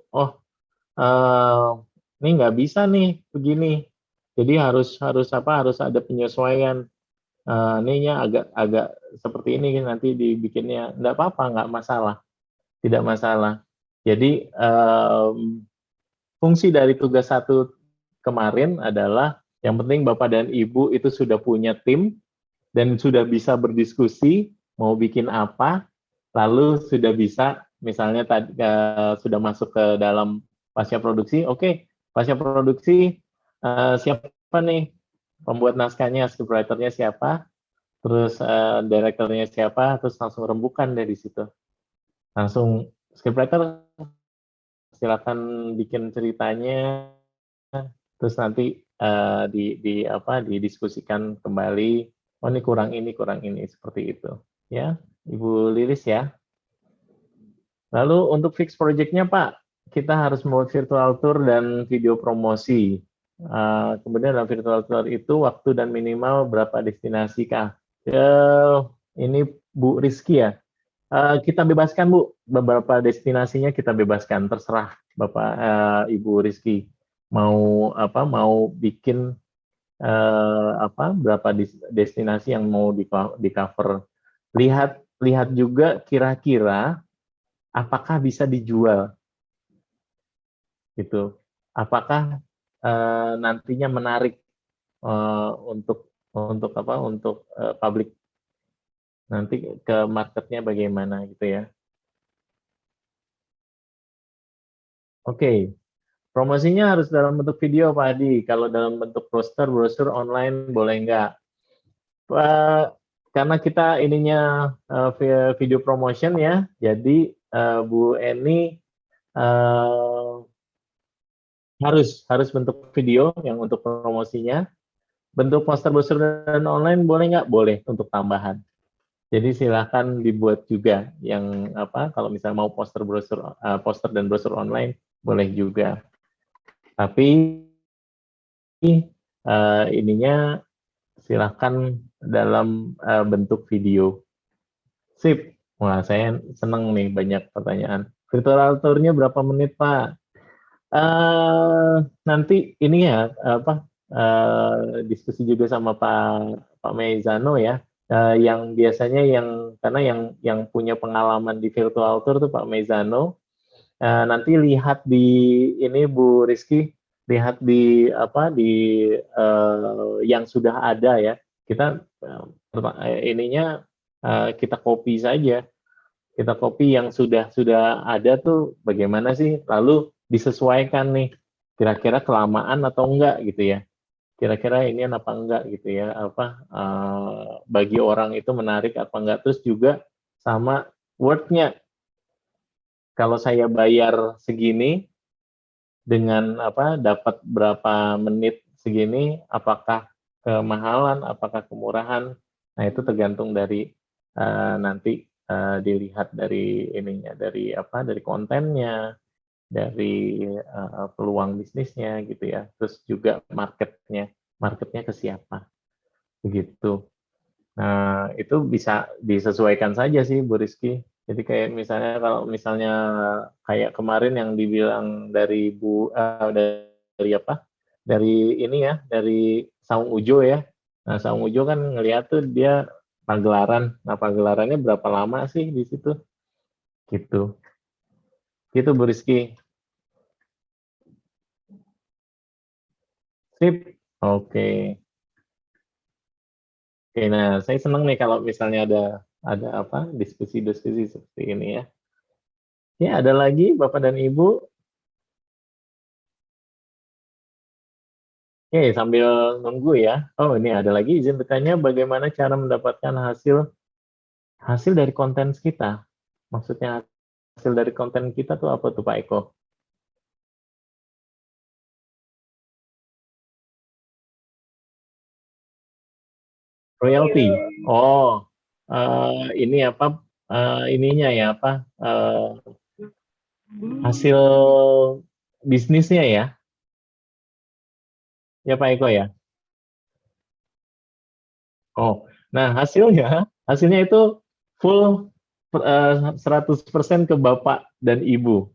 C: ini nggak bisa nih begini, jadi harus ada penyesuaian. Ininya agak seperti ini nanti dibikinnya, nggak apa-apa, nggak masalah, tidak masalah. Jadi fungsi dari tugas 1 kemarin adalah yang penting Bapak dan Ibu itu sudah punya tim dan sudah bisa berdiskusi mau bikin apa, lalu sudah bisa misalnya sudah masuk ke dalam pasca produksi. Oke, pasca produksi siapa nih pembuat naskahnya, scriptwriter-nya siapa, terus direkturnya siapa, terus langsung rembukan dari situ. Langsung scriptwriter silakan bikin ceritanya, terus nanti didiskusikan kembali. Oh ini kurang ini seperti itu. Ya, Ibu Lilis ya. Lalu untuk fix project-nya Pak, kita harus membuat virtual tour dan video promosi. Kemudian dalam virtual tour itu waktu dan minimal berapa destinasi kah? Ini Bu Rizky ya. Kita bebaskan Bu, beberapa destinasinya kita bebaskan, terserah Bapak Ibu Rizky mau bikin berapa destinasi yang mau di cover. Lihat juga kira-kira apakah bisa dijual gitu, apakah nantinya menarik untuk publik, nanti ke marketnya bagaimana gitu ya. Oke, promosinya harus dalam bentuk video Pak Adi. Kalau dalam bentuk poster, brosur online boleh enggak? Karena kita ininya video promotion ya, jadi Bu Eni harus bentuk video yang untuk promosinya. Bentuk poster, brosur dan online boleh nggak? Boleh untuk tambahan. Jadi silahkan dibuat juga yang kalau misalnya mau poster dan brosur online boleh juga. Tapi ininya silahkan dalam bentuk video. Sip. Wah, saya senang nih banyak pertanyaan. Virtual tour-nya berapa menit, Pak? Nanti ini ya diskusi juga sama Pak Meizano ya. Yang biasanya karena yang punya pengalaman di virtual tour tuh Pak Meizano. Nanti lihat di ini Bu Rizky, lihat di yang sudah ada ya. Kita ininya kita copy saja. Kita copy yang sudah ada tuh bagaimana sih, lalu disesuaikan nih kira-kira kelamaan atau enggak gitu ya, kira-kira ini apa enggak gitu ya, bagi orang itu menarik apa enggak. Terus juga sama wordnya, kalau saya bayar segini dengan dapat berapa menit segini, apakah kemahalan, apakah kemurahan. Nah itu tergantung dari nanti dilihat dari ininya, dari kontennya, dari peluang bisnisnya gitu ya. Terus juga marketnya ke siapa begitu. Nah itu bisa disesuaikan saja sih Bu Rizky. Jadi kayak misalnya kalau misalnya kayak kemarin yang dibilang dari dari ini ya, dari Saung Ujo ya. Nah Saung Ujo kan ngeliat tuh dia pagelaran. Nah pagelarannya berapa lama sih di situ? Gitu Bu Rizky. Sip. Oke. Oke, nah saya senang nih kalau misalnya ada diskusi-diskusi seperti ini ya. Ya, ada lagi Bapak dan Ibu? Oke, sambil nunggu ya. Oh, ini ada lagi izin bertanya, bagaimana cara mendapatkan hasil Hasil dari konten kita. Maksudnya hasil dari konten kita tuh apa tuh Pak Eko? Royalty. Oh, ini apa? Ininya ya apa? Hasil bisnisnya ya? Ya Pak Eko ya? Oh, nah hasilnya itu full 100% ke Bapak dan Ibu.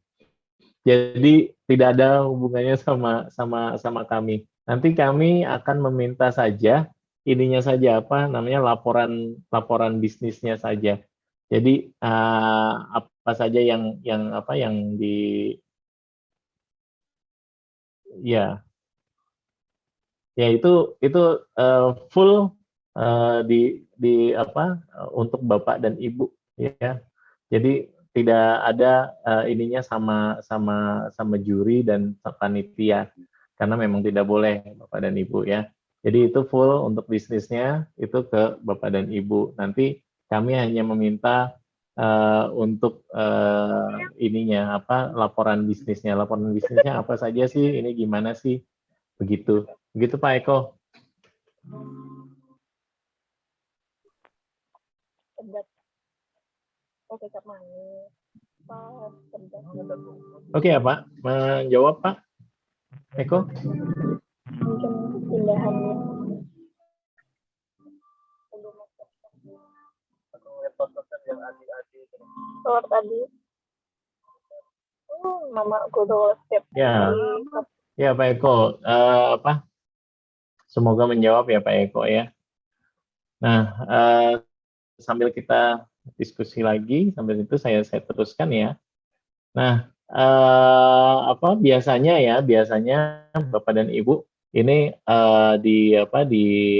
C: Jadi tidak ada hubungannya sama kami. Nanti kami akan meminta saja ininya saja apa namanya laporan bisnisnya saja. Jadi apa saja yang apa yang di ya ya itu full di apa untuk Bapak dan Ibu ya. Jadi tidak ada ininya sama juri dan panitia karena memang tidak boleh Bapak dan Ibu ya. Jadi itu full untuk bisnisnya itu ke Bapak dan Ibu. Nanti kami hanya meminta untuk ininya apa laporan bisnisnya. Laporan bisnisnya apa saja sih? Ini gimana sih? Begitu. Begitu Pak Eko.
D: Pedas. Oh, kecap manis. Pas, pedas.
C: Oke ya Pak, menjawab Pak Eko.
D: Mungkin pindahannya. Oh, tadi. Mama Google step.
C: Ya, ya Pak Eko. Apa? Semoga menjawab ya Pak Eko ya. Nah, sambil kita diskusi lagi, sambil itu saya teruskan ya. Nah, apa biasanya Bapak dan Ibu ini di apa di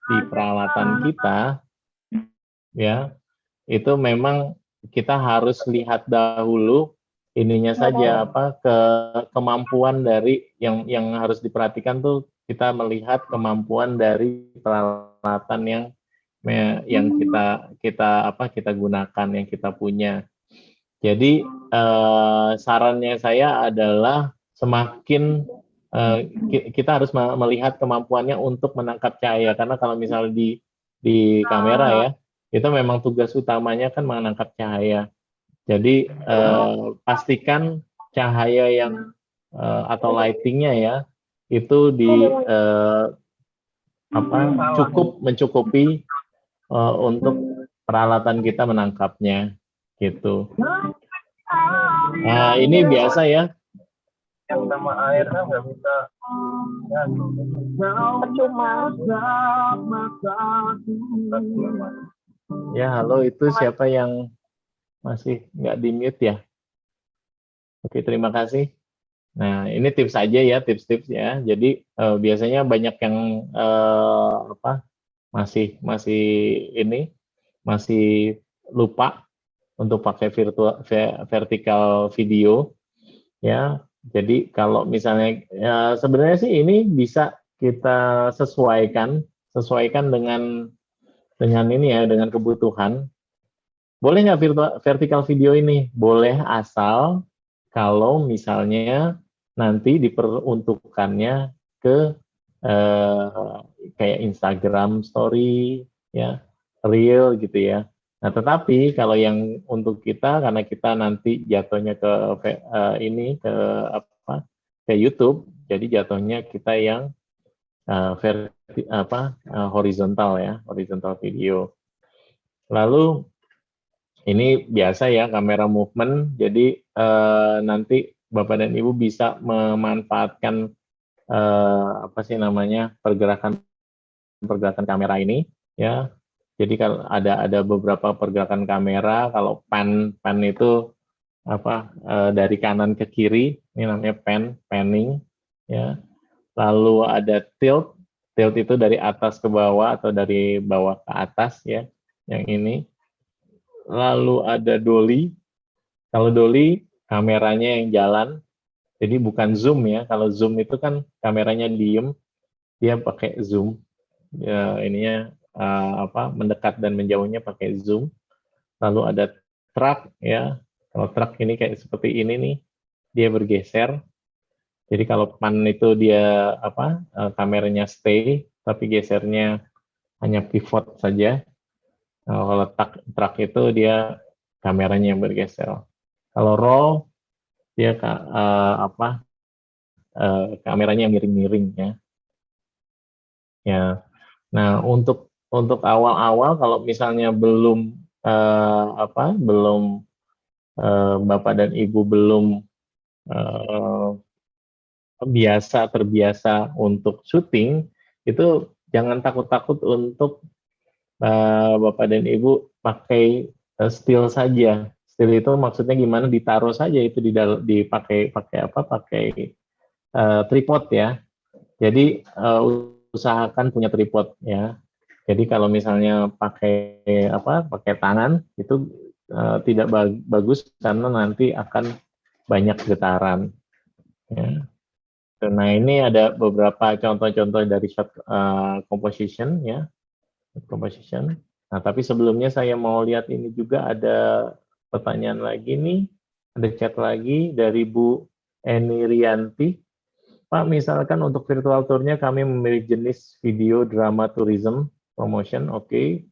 C: peralatan kita ya itu memang kita harus lihat dahulu ininya saja apa kemampuan dari yang harus diperhatikan tuh kita melihat kemampuan dari peralatan yang kita gunakan yang kita punya. Jadi sarannya saya adalah semakin kita harus melihat kemampuannya untuk menangkap cahaya karena kalau misalnya di kamera ya itu memang tugas utamanya kan menangkap cahaya. Jadi pastikan cahaya yang atau lightingnya ya itu cukup mencukupi untuk peralatan kita menangkapnya gitu. Nah ini biasa ya.
E: Yang sama air kan nggak bisa.
D: Percuma.
C: Ya halo itu siapa yang masih nggak di mute ya? Oke terima kasih. Nah ini tips aja ya tips-tips ya. Jadi biasanya banyak yang masih lupa untuk pakai vertical video ya. Jadi kalau misalnya ya, sebenarnya sih ini bisa kita sesuaikan dengan ini ya dengan kebutuhan. Boleh nggak vertical video ini? Boleh asal kalau misalnya nanti diperuntukkannya ke kayak Instagram Story ya, Reel gitu ya. Nah, tetapi kalau yang untuk kita karena kita nanti jatuhnya ke ke YouTube, jadi jatuhnya kita yang horizontal ya, horizontal video. Lalu ini biasa ya kamera movement, jadi nanti Bapak dan Ibu bisa memanfaatkan pergerakan kamera ini ya. Jadi kalau ada beberapa pergerakan kamera, kalau pan itu dari kanan ke kiri, ini namanya panning ya. Lalu ada tilt itu dari atas ke bawah atau dari bawah ke atas ya, yang ini. Lalu ada dolly. Kalau dolly kameranya yang jalan, jadi bukan zoom ya. Kalau zoom itu kan kameranya diem, dia pakai zoom. Ya ininya mendekat dan menjauhnya pakai zoom. Lalu ada truck ya. Kalau truck ini kayak seperti ini nih, dia bergeser. Jadi kalau pan itu dia kameranya stay, tapi gesernya hanya pivot saja. Kalau truck itu dia kameranya yang bergeser. Kalau roll dia kameranya yang miring-miring ya. Ya. Nah, untuk awal-awal kalau misalnya belum Bapak dan Ibu belum terbiasa untuk syuting, itu jangan takut-takut untuk Bapak dan Ibu pakai still saja. Still itu maksudnya gimana? Ditaruh saja itu pakai tripod ya. Jadi usahakan punya tripod ya. Jadi kalau misalnya pakai tangan itu tidak bagus karena nanti akan banyak getaran. Ya. Nah ini ada beberapa contoh-contoh dari shot composition ya, composition. Nah tapi sebelumnya saya mau lihat ini juga ada pertanyaan lagi nih, ada chat lagi dari Bu Eni Rianti. Pak, misalkan untuk virtual tour-nya kami memilih jenis video drama tourism promotion, oke.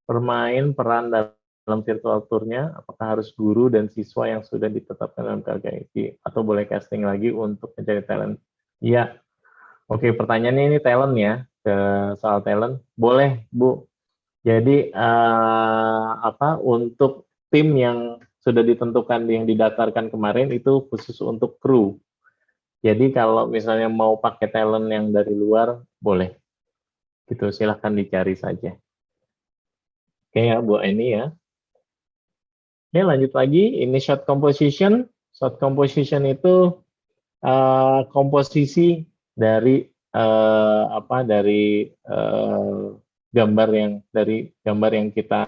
C: Bermain peran dalam virtual tour-nya, apakah harus guru dan siswa yang sudah ditetapkan dalam KGIT atau boleh casting lagi untuk mencari talent? Iya. Oke, pertanyaannya ini talent ya, soal talent. Boleh, Bu. Jadi untuk tim yang sudah ditentukan yang didaftarkan kemarin itu khusus untuk kru. Jadi kalau misalnya mau pakai talent yang dari luar, boleh. Gitu, silahkan dicari saja. Oke ya, Bu Eni ya. Oke, lanjut lagi. Ini shot composition. Shot composition itu komposisi dari gambar yang kita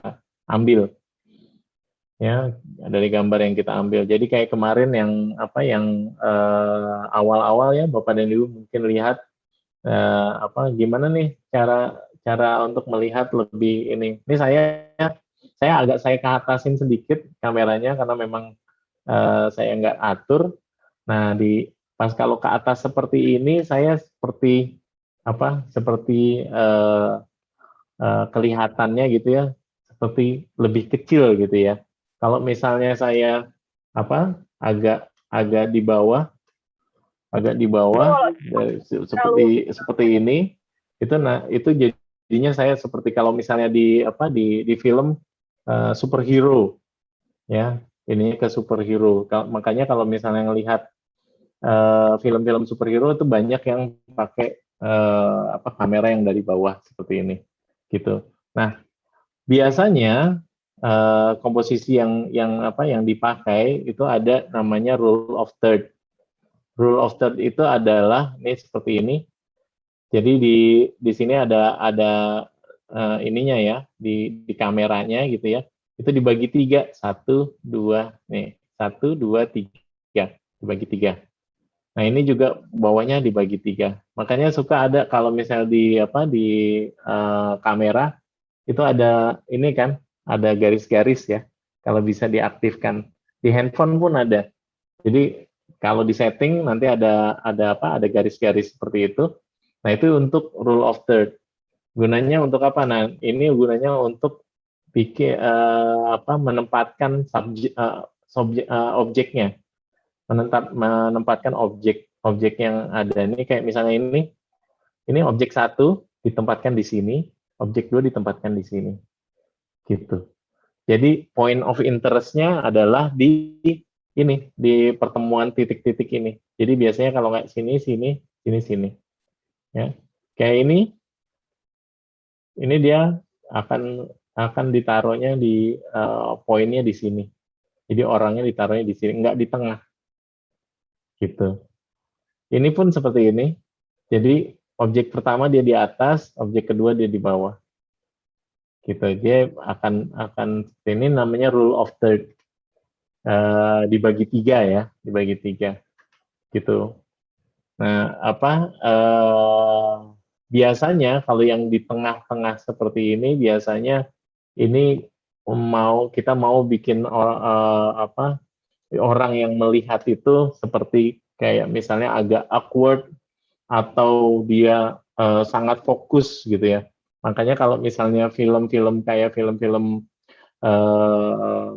C: ambil. Ya, dari gambar yang kita ambil. Jadi kayak kemarin yang awal-awal ya Bapak dan Ibu mungkin lihat gimana nih cara untuk melihat lebih ini. Ini saya ke atasin sedikit kameranya karena memang saya nggak atur. Nah, pas kalau ke atas seperti ini saya seperti kelihatannya gitu ya, seperti lebih kecil gitu ya. Kalau misalnya saya agak di bawah seperti ini, itu jadinya saya seperti kalau misalnya di film superhero ya, ini ke superhero. Makanya kalau misalnya ngelihat film-film superhero itu banyak yang pakai kamera yang dari bawah seperti ini gitu. Nah, biasanya komposisi yang dipakai itu ada namanya rule of third. Rule of third itu adalah ini seperti ini. Jadi di sini ada ininya ya di kameranya gitu ya. Itu dibagi 3, 1, 2, nih 1, 2, 3 dibagi 3. Nah ini juga bawahnya dibagi 3. Makanya suka ada kalau misal di kamera itu ada ini kan, ada garis-garis ya. Kalau bisa diaktifkan di handphone pun ada. Jadi kalau di setting nanti ada garis-garis seperti itu. Nah itu untuk rule of third. Gunanya untuk apa? Nah ini gunanya untuk menempatkan objeknya, menempatkan objek yang ada. Ini kayak misalnya ini objek 1 ditempatkan di sini, objek 2 ditempatkan di sini, gitu. Jadi point of interest-nya adalah di pertemuan titik-titik ini. Jadi biasanya kalau nggak sini, ya. Kayak ini dia akan ditaruhnya di poinnya di sini. Jadi orangnya ditaruhnya di sini, nggak di tengah, gitu. Ini pun seperti ini. Jadi objek pertama dia di atas, objek kedua dia di bawah. Gitu. Dia akan ini namanya rule of third. Dibagi 3 ya, dibagi 3. Gitu. Nah, biasanya kalau yang di tengah-tengah seperti ini biasanya ini kita mau bikin orang yang melihat itu seperti kayak misalnya agak awkward atau dia sangat fokus gitu ya. Makanya kalau misalnya film-film kayak film-film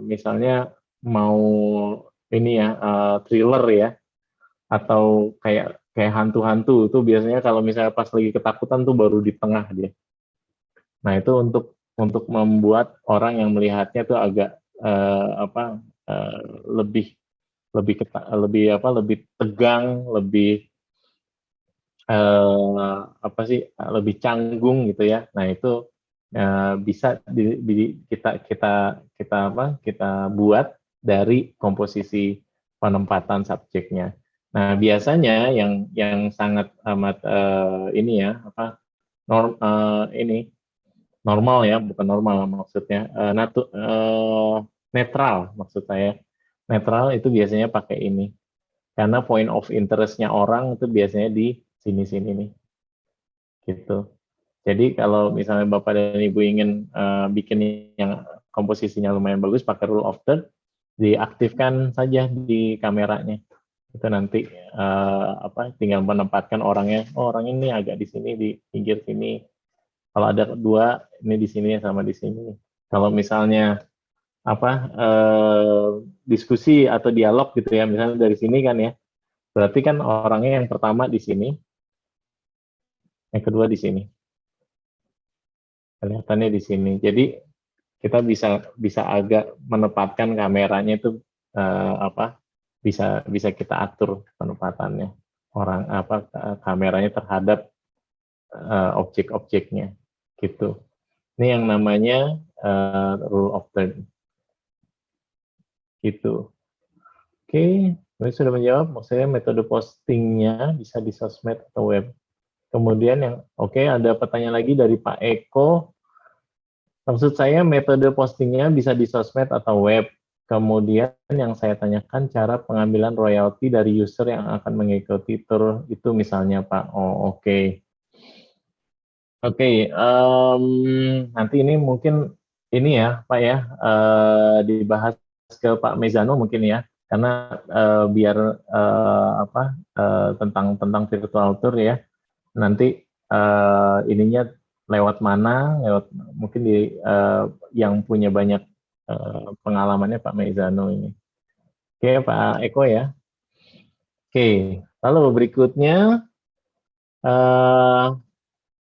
C: misalnya mau ini ya thriller ya, atau kayak hantu-hantu itu biasanya kalau misalnya pas lagi ketakutan tuh baru di tengah dia. Nah itu untuk membuat orang yang melihatnya tuh agak lebih lebih tegang, lebih lebih canggung gitu ya. Nah itu bisa kita buat dari komposisi penempatan subjeknya. Nah biasanya yang sangat amat ini ya normal ya, bukan normal maksudnya netral maksud saya. Netral itu biasanya pakai ini. Karena point of interest-nya orang itu biasanya di sini-sini nih. Gitu. Jadi kalau misalnya Bapak dan Ibu ingin bikin yang komposisinya lumayan bagus pakai rule of third, diaktifkan saja di kameranya. Itu nanti tinggal menempatkan orangnya. Oh, orang ini agak di sini, di pinggir sini. Kalau ada dua, ini di sini sama di sini. Kalau misalnya diskusi atau dialog gitu ya, misalnya dari sini kan ya, berarti kan orangnya yang pertama di sini, yang kedua di sini, kelihatannya di sini. Jadi kita bisa agak menempatkan kameranya itu bisa kita atur penempatannya kameranya terhadap objek-objeknya gitu. Ini yang namanya rule of third. Gitu. Oke, ini sudah menjawab. Maksudnya metode postingnya bisa di sosmed atau web. Kemudian ada pertanyaan lagi dari Pak Eko. Maksud saya metode postingnya bisa di sosmed atau web. Kemudian yang saya tanyakan cara pengambilan royalti dari user yang akan mengikuti tour itu misalnya Pak. Oh oke. Oke, nanti ini mungkin ini ya Pak ya dibahas ke Pak Mezano mungkin ya, karena biar tentang virtual tour ya, nanti ininya lewat mana, lewat mungkin yang punya banyak pengalamannya Pak Mezano ini. Oke Pak Eko ya. Oke, lalu berikutnya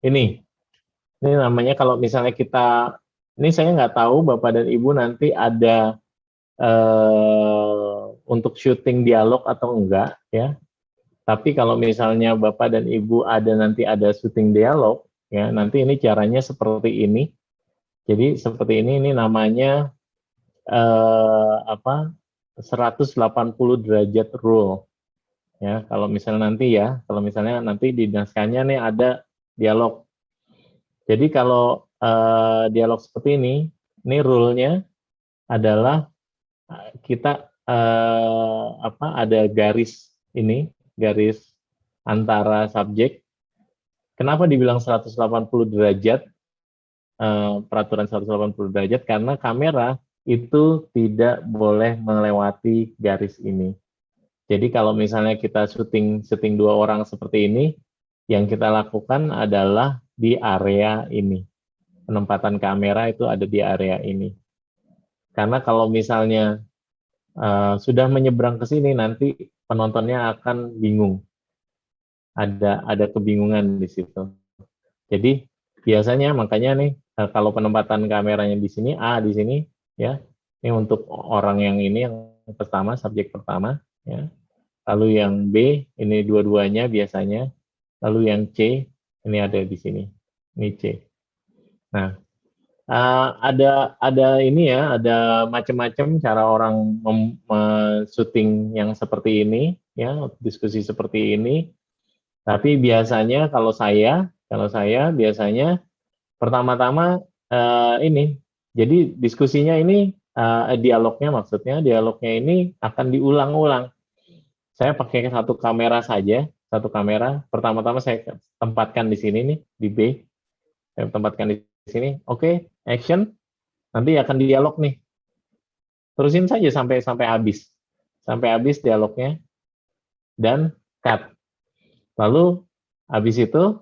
C: ini namanya kalau misalnya ini saya nggak tahu Bapak dan Ibu nanti ada untuk syuting dialog atau enggak ya. Tapi kalau misalnya Bapak dan Ibu nanti ada syuting dialog ya, nanti ini caranya seperti ini. Jadi seperti ini namanya 180 derajat rule. Ya, kalau misalnya nanti di naskahnya nih ada dialog. Jadi kalau dialog seperti ini rule-nya adalah kita ada garis antara subjek. Kenapa dibilang 180 derajat? Peraturan 180 derajat karena kamera itu tidak boleh melewati garis ini. Jadi kalau misalnya kita syuting dua orang seperti ini, yang kita lakukan adalah di area ini. Penempatan kamera itu ada di area ini. Karena kalau misalnya sudah menyeberang ke sini, nanti penontonnya akan bingung. Ada kebingungan di situ. Jadi biasanya makanya nih kalau penempatan kameranya di sini A di sini ya, ini untuk orang yang ini yang pertama, subjek pertama ya. Lalu yang B ini dua-duanya biasanya. Lalu yang C ini ada di sini. Ini C. Nah, ada ini ya, ada macam-macam cara orang syuting yang seperti ini ya, diskusi seperti ini. Tapi biasanya kalau saya biasanya pertama-tama ini. Jadi diskusinya ini dialognya ini akan diulang-ulang. Saya pakai satu kamera saja satu kamera. Pertama-tama saya tempatkan di sini nih, di B. Saya tempatkan di sini. Oke, action. Nanti akan dialog nih. Terusin saja sampai habis. Sampai habis dialognya. Dan cut. Lalu habis itu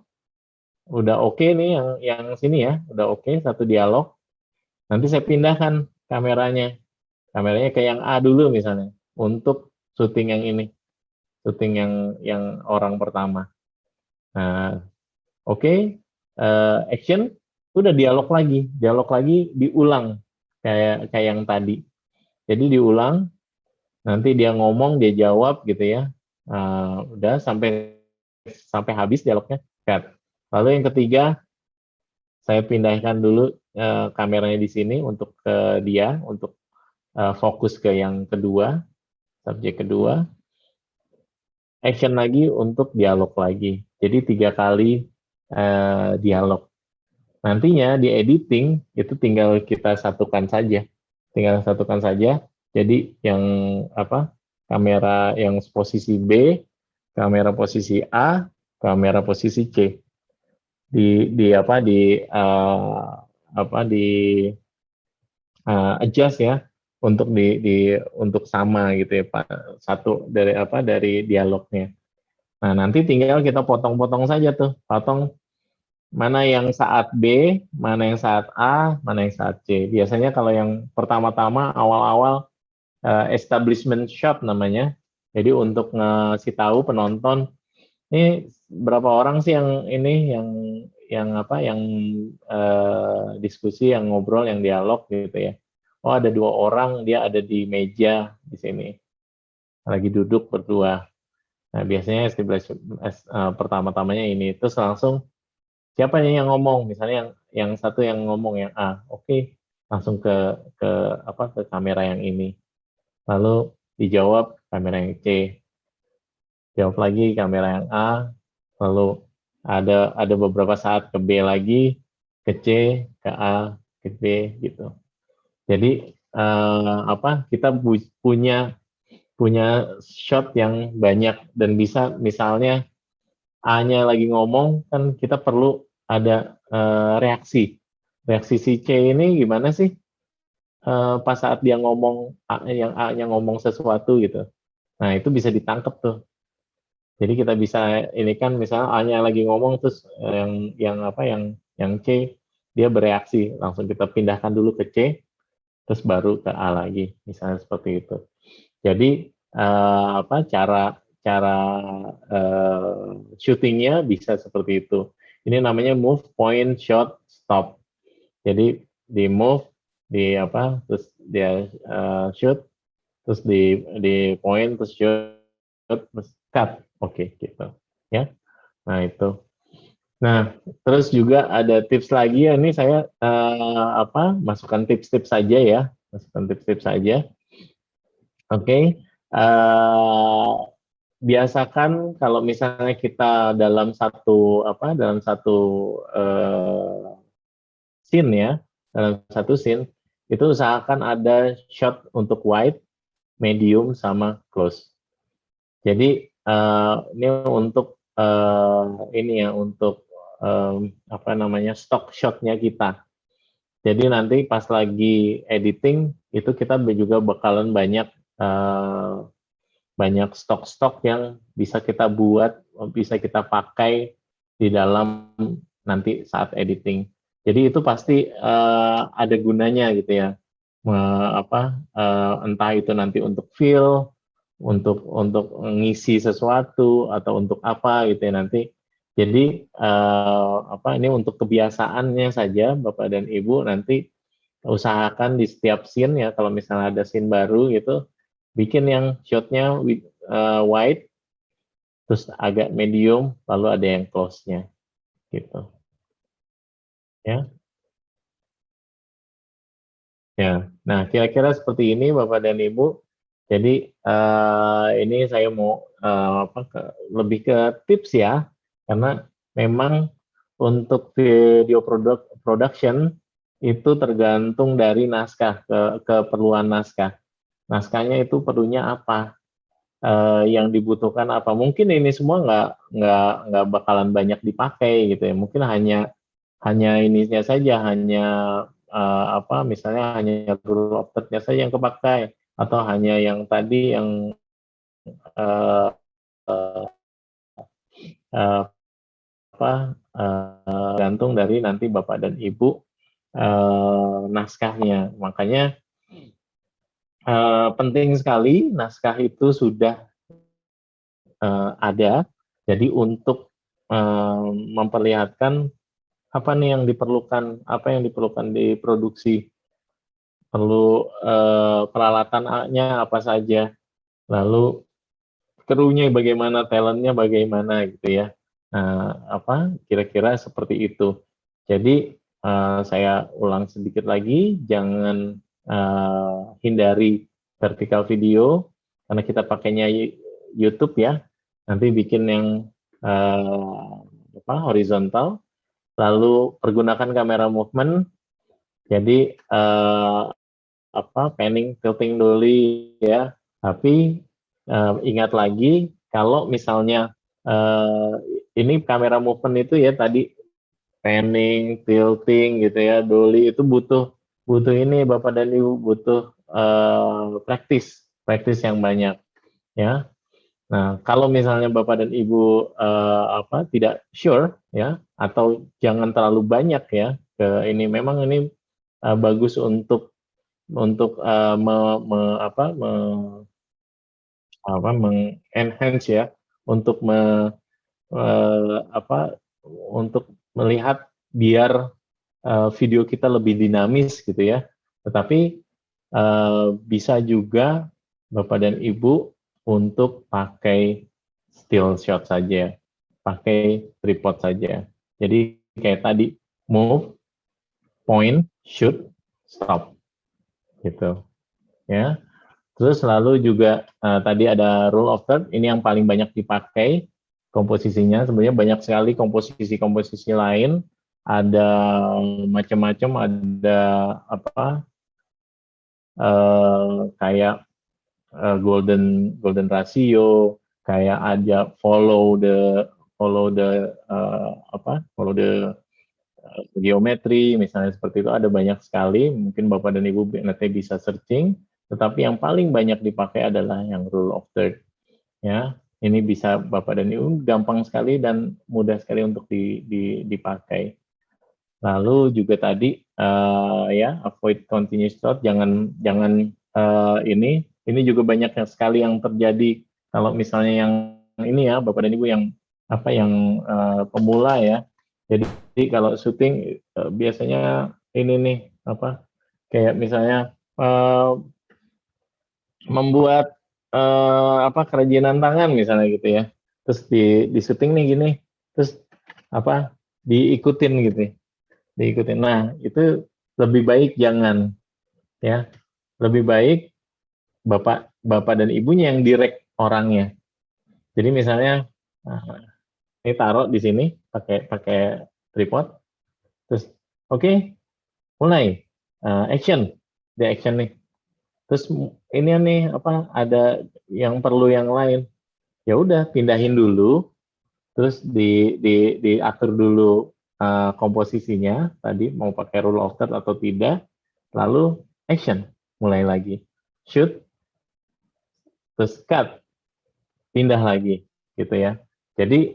C: udah oke nih yang sini ya, udah oke satu dialog. Nanti saya pindahkan kameranya ke yang A dulu misalnya untuk syuting yang ini, syuting yang orang pertama. Nah, oke, action, udah dialog lagi diulang kayak yang tadi. Jadi diulang, nanti dia ngomong, dia jawab gitu ya. Udah sampai habis dialognya, cut. Lalu yang ketiga, saya pindahkan dulu kameranya di sini untuk ke dia, untuk fokus ke yang kedua, subjek kedua. Action lagi untuk dialog lagi. Jadi 3 kali dialog. Nantinya di editing itu tinggal kita satukan saja. Jadi yang kamera yang posisi B, kamera posisi A, kamera posisi C. Adjust ya untuk untuk sama gitu ya Pak, satu dari dialognya. Nah, nanti tinggal kita potong-potong saja tuh, potong mana yang saat B, mana yang saat A, mana yang saat C. Biasanya kalau yang pertama-tama awal-awal establishment shot namanya. Jadi untuk ngasih tahu penonton ini berapa orang sih yang ini yang diskusi, yang ngobrol, yang dialog gitu ya. Oh, ada 2 orang, dia ada di meja di sini. Lagi duduk berdua. Nah, biasanya pertama-tamanya ini, terus langsung siapa nih yang ngomong? Misalnya yang satu yang ngomong yang A, oke, langsung ke kamera yang ini. Lalu dijawab kamera yang C. Jawab lagi kamera yang A, lalu ada beberapa saat ke B lagi, ke C, ke A, ke B gitu. Jadi kita punya shot yang banyak dan bisa misalnya A-nya lagi ngomong, kan kita perlu ada reaksi si C ini gimana sih pas saat dia ngomong, yang A-nya ngomong sesuatu gitu. Nah, itu bisa ditangkap tuh. Jadi kita bisa ini kan misalnya A-nya lagi ngomong, terus yang C dia bereaksi, langsung kita pindahkan dulu ke C, terus baru ke A lagi, misalnya seperti itu. Jadi cara syutingnya bisa seperti itu. Ini namanya move, point, shot, stop. Jadi di move, terus dia shoot, terus di point, terus shoot, terus cut. Oke, gitu ya. Nah, itu. Nah, terus juga ada tips lagi ya, ini saya masukkan tips-tips saja ya. Oke. Biasakan kalau misalnya kita dalam satu scene ya, dalam satu scene itu usahakan ada shot untuk wide, medium sama close. Jadi ini untuk stock shotnya kita. Jadi nanti pas lagi editing itu kita juga bakalan banyak stok yang bisa kita buat, bisa kita pakai di dalam nanti saat editing. Jadi itu pasti ada gunanya gitu ya. Entah itu nanti untuk feel, untuk ngisi sesuatu atau untuk apa gitu ya nanti. Jadi ini untuk kebiasaannya saja Bapak dan Ibu, nanti usahakan di setiap scene ya, kalau misalnya ada scene baru gitu, bikin yang shotnya wide, terus agak medium, lalu ada yang close-nya gitu ya. Nah kira-kira seperti ini Bapak dan Ibu. Jadi ini saya mau lebih ke tips ya, karena memang untuk video production itu tergantung dari naskah, keperluan naskah. Naskahnya itu perlunya apa? yang dibutuhkan apa. Mungkin ini semua nggak bakalan banyak dipakai gitu ya. Mungkin hanya ininya saja, hanya misalnya hanya rule of third-nya saja yang kepakai, atau hanya yang tadi yang uh, uh, gantung dari nanti Bapak dan Ibu naskahnya. Makanya penting sekali naskah itu sudah ada. Jadi untuk memperlihatkan apa nih yang diperlukan, apa yang diperlukan di produksi, perlu peralatannya apa saja, lalu krunya bagaimana, talentnya bagaimana gitu ya. Kira-kira seperti itu. Jadi saya ulang sedikit lagi, jangan hindari vertical video karena kita pakainya YouTube ya. Nanti bikin yang horizontal, lalu pergunakan kamera movement. Jadi panning, tilting dolly ya. Tapi ingat lagi kalau misalnya ini kamera movement itu ya tadi panning, tilting gitu ya, dolly itu butuh ini Bapak dan Ibu, butuh praktis yang banyak ya. Nah, kalau misalnya Bapak dan Ibu tidak sure ya, atau jangan terlalu banyak ya ke ini, memang ini bagus untuk enhance ya, untuk untuk melihat biar video kita lebih dinamis gitu ya. Tetapi bisa juga Bapak dan Ibu untuk pakai still shot saja, pakai tripod saja. Jadi kayak tadi, move, point, shoot, stop, gitu ya. Terus lalu juga tadi ada rule of third, ini yang paling banyak dipakai komposisinya. Sebenarnya banyak sekali komposisi lain, ada macam-macam, ada kayak golden ratio, kayak ada follow the geometri, misalnya seperti itu, ada banyak sekali. Mungkin Bapak dan Ibu nanti bisa searching, tetapi yang paling banyak dipakai adalah yang rule of third ya. Ini bisa Bapak dan Ibu gampang sekali dan mudah sekali untuk dipakai. Lalu juga tadi avoid continuous shot, jangan ini juga banyak sekali yang terjadi kalau misalnya yang ini ya Bapak dan Ibu yang pemula ya. Jadi kalau syuting biasanya ini nih kayak misalnya membuat kerajinan tangan misalnya gitu ya. Terus di syuting nih gini, terus diikutin gitu. Diikutin. Nah, itu lebih baik jangan ya. Lebih baik Bapak dan Ibunya yang direct orangnya. Jadi misalnya ini taruh di sini pakai tripod. Terus oke, mulai action. Di action nih. Terus ini nih ada yang perlu yang lain. Ya udah pindahin dulu. Terus diatur dulu komposisinya tadi mau pakai rule of third atau tidak, lalu action, mulai lagi, shoot, terus cut, pindah lagi gitu ya. Jadi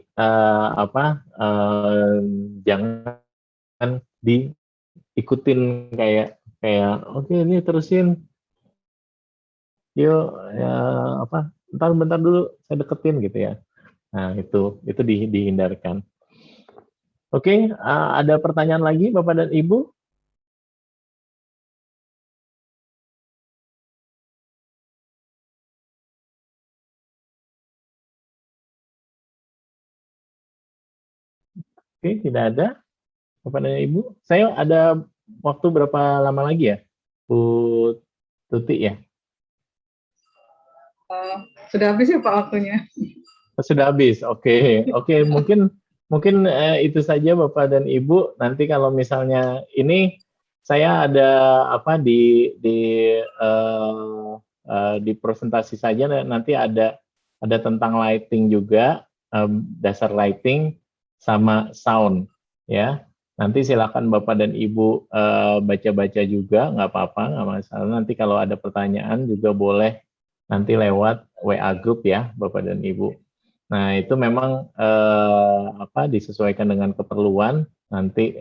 C: jangan diikutin kayak oke, ini terusin, yuk ya bentar dulu saya deketin gitu ya. Nah itu dihindarkan. Oke, ada pertanyaan lagi Bapak dan Ibu? Oke, tidak ada Bapak dan Ibu. Saya ada waktu berapa lama lagi ya, Bu Tuti ya?
A: Sudah habis ya Pak waktunya.
C: Sudah habis. Oke. Mungkin itu saja Bapak dan Ibu. Nanti kalau misalnya ini saya ada di presentasi saja nanti ada ada tentang lighting juga, dasar lighting sama sound ya. Nanti silakan Bapak dan Ibu baca-baca juga, nggak apa-apa, nggak masalah. Nanti kalau ada pertanyaan juga boleh nanti lewat WA group ya Bapak dan Ibu. Nah itu memang disesuaikan dengan keperluan. Nanti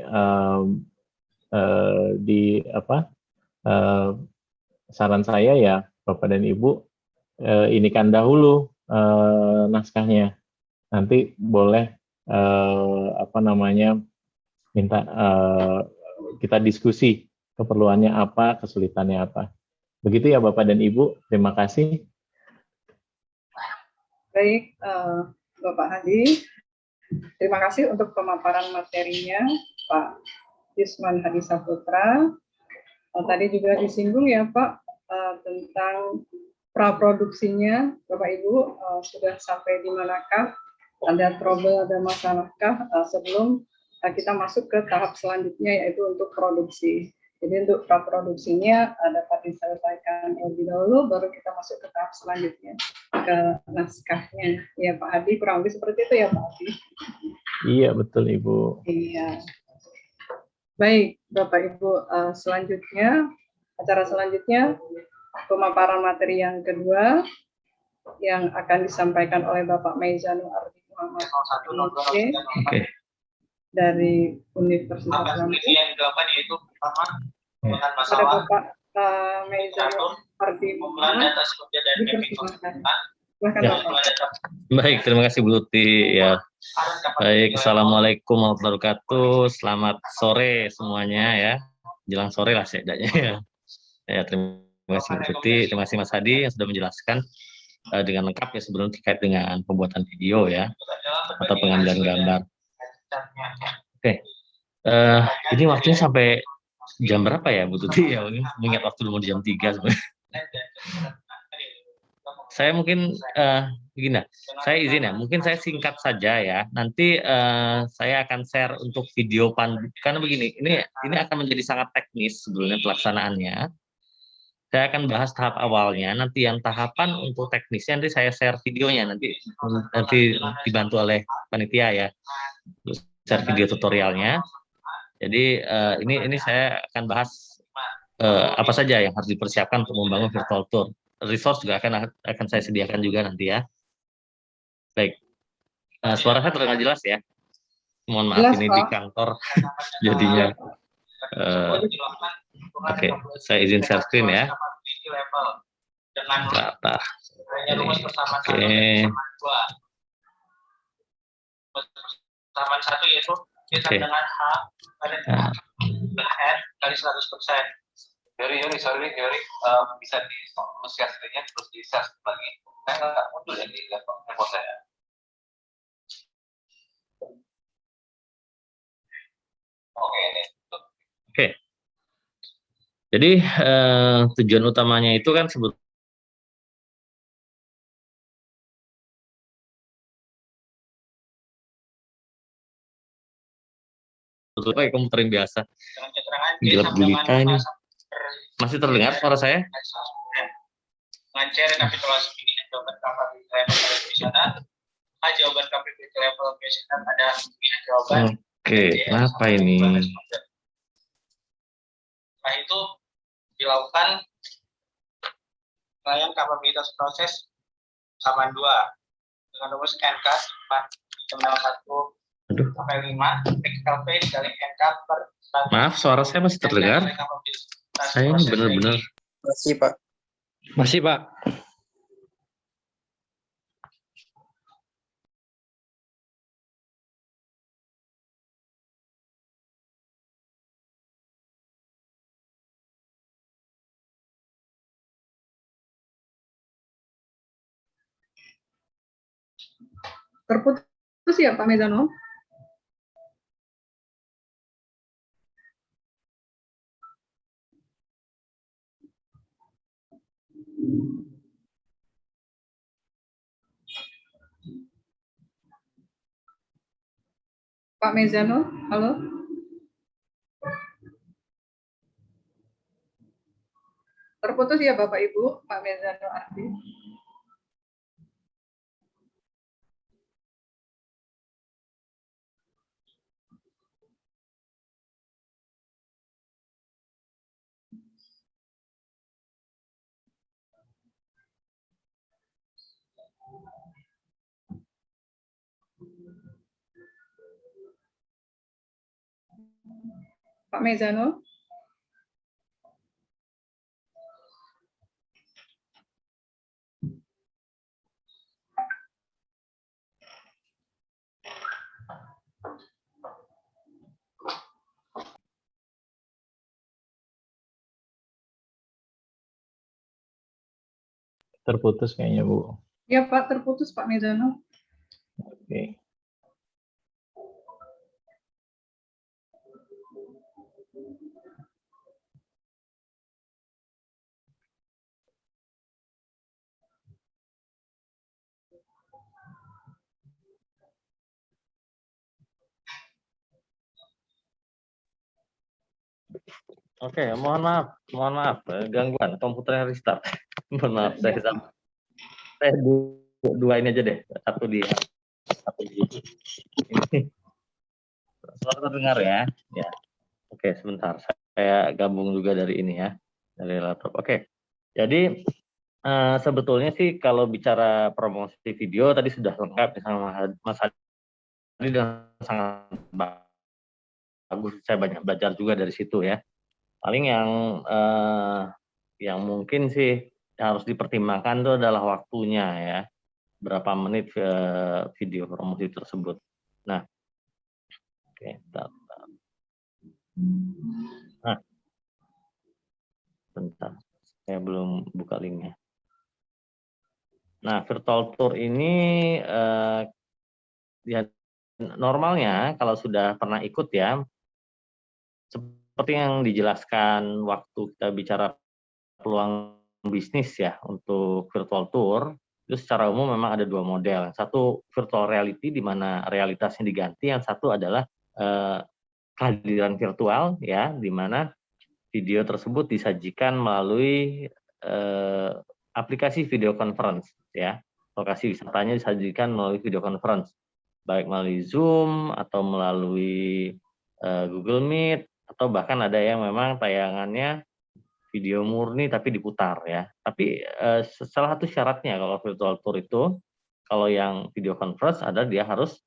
C: saran saya ya Bapak dan Ibu inikan dahulu naskahnya. Nanti boleh minta kita diskusi keperluannya apa, kesulitannya apa. Begitu ya Bapak dan Ibu. Terima kasih.
A: Baik, Bapak Hadi. Terima kasih untuk pemaparan materinya, Pak Yusman Hadi Saputra. Tadi juga disinggung ya Pak tentang praproduksinya, Bapak Ibu sudah sampai di manakah? Ada trouble, ada masalahkah sebelum kita masuk ke tahap selanjutnya yaitu untuk produksi. Jadi untuk praproduksinya dapat diselesaikan lebih dahulu, baru kita masuk ke tahap selanjutnya ke naskahnya. Ya Pak Hadi, kurang lebih seperti itu ya Pak Hadi.
C: Iya betul Ibu.
A: Iya. Baik Bapak Ibu, selanjutnya acara selanjutnya pemaparan materi yang kedua yang akan disampaikan oleh Bapak Meizanul Ardi Muhammad dari Universitas Lampung. Pada Bapak Meizanul Ardi Muhammad.
F: Baik, terima kasih Bu Tuti ya. Baik, assalamualaikum warahmatullahi wabarakatuh. Selamat sore semuanya ya. Jelang sore lah setidaknya ya. Ya, terima kasih Bu Tuti, terima kasih Mas Hadi yang sudah menjelaskan dengan lengkap ya sebelum terkait dengan pembuatan video ya atau pengambilan gambar. Oke, ini waktunya sampai jam berapa ya Bu Tuti ya? Mengingat waktu dulu di jam 3 sebenarnya. Saya mungkin begini, saya izin ya, mungkin saya singkat saja ya. Nanti saya akan share untuk video karena begini, ini akan menjadi sangat teknis sebetulnya pelaksanaannya. Saya akan bahas tahap awalnya, nanti yang tahapan untuk teknisnya nanti saya share videonya, nanti dibantu oleh panitia ya, share video tutorialnya. Jadi ini saya akan bahas apa saja yang harus dipersiapkan untuk membangun virtual tour. Resource juga akan saya sediakan juga nanti ya. Baik, suara saya terdengar jelas ya. Mohon maaf jelas, ini Pak. Di kantor jadinya. Oke, saya izin share screen ya. Rata. Oke. Tahapan 1 yaitu kita dengan H kali 100%. Yori, bisa di-share screen-nya terus di-share lagi. Saya nggak muncul ya di laptop saya. Oke. Jadi tujuan utamanya itu kan sebetulnya pakai komputer yang biasa. Gelap gulita ini. Masih terdengar suara saya? Ngajar rekapitulasi pilihan jawaban KPP level kuesioner. Jawaban KPP level kuesioner ada pilihan jawaban. Oke, kenapa ini? Setelah itu dilakukan penilaian kapabilitas proses sama 2 dengan rumus NK 1 sampai 5 XLP kali NK per 1. Maaf, suara saya masih terdengar. Saya ini benar-benar
G: masih Pak.
F: Masih Pak.
A: Terputus ya Pak Meizanul? Pak Meizanul, halo? Terputus ya Bapak Ibu, Pak Meizanul Ardi? Pak Mezano.
C: Terputus kayaknya, Bu.
A: Ya Pak, terputus Pak Mezano.
C: Oke.
F: Oke, mohon maaf, gangguan komputernya restart. Mohon maaf, saya dua ini aja deh, satu di ini. Suara terdengar ya? Ya. Oke, sebentar, saya gabung juga dari ini ya, dari laptop. Oke, jadi sebetulnya sih kalau bicara promosi video tadi sudah lengkap sama Mas Hadi dan sangat bagus. Saya banyak belajar juga dari situ ya. Paling yang mungkin sih harus dipertimbangkan itu adalah waktunya ya, berapa menit video promosi tersebut. Nah, oke, nah, bentar, saya belum buka linknya. Nah, virtual tour ini ya, normalnya kalau sudah pernah ikut ya, seperti yang dijelaskan waktu kita bicara peluang bisnis ya untuk virtual tour, itu secara umum memang ada dua model. Satu virtual reality di mana realitasnya diganti, yang satu adalah kehadiran virtual ya, di mana video tersebut disajikan melalui aplikasi video conference ya. Lokasi wisatanya disajikan melalui video conference, baik melalui Zoom atau melalui Google Meet, atau bahkan ada yang memang tayangannya video murni tapi diputar ya. Tapi salah satu syaratnya kalau virtual tour itu, kalau yang video conference ada dia harus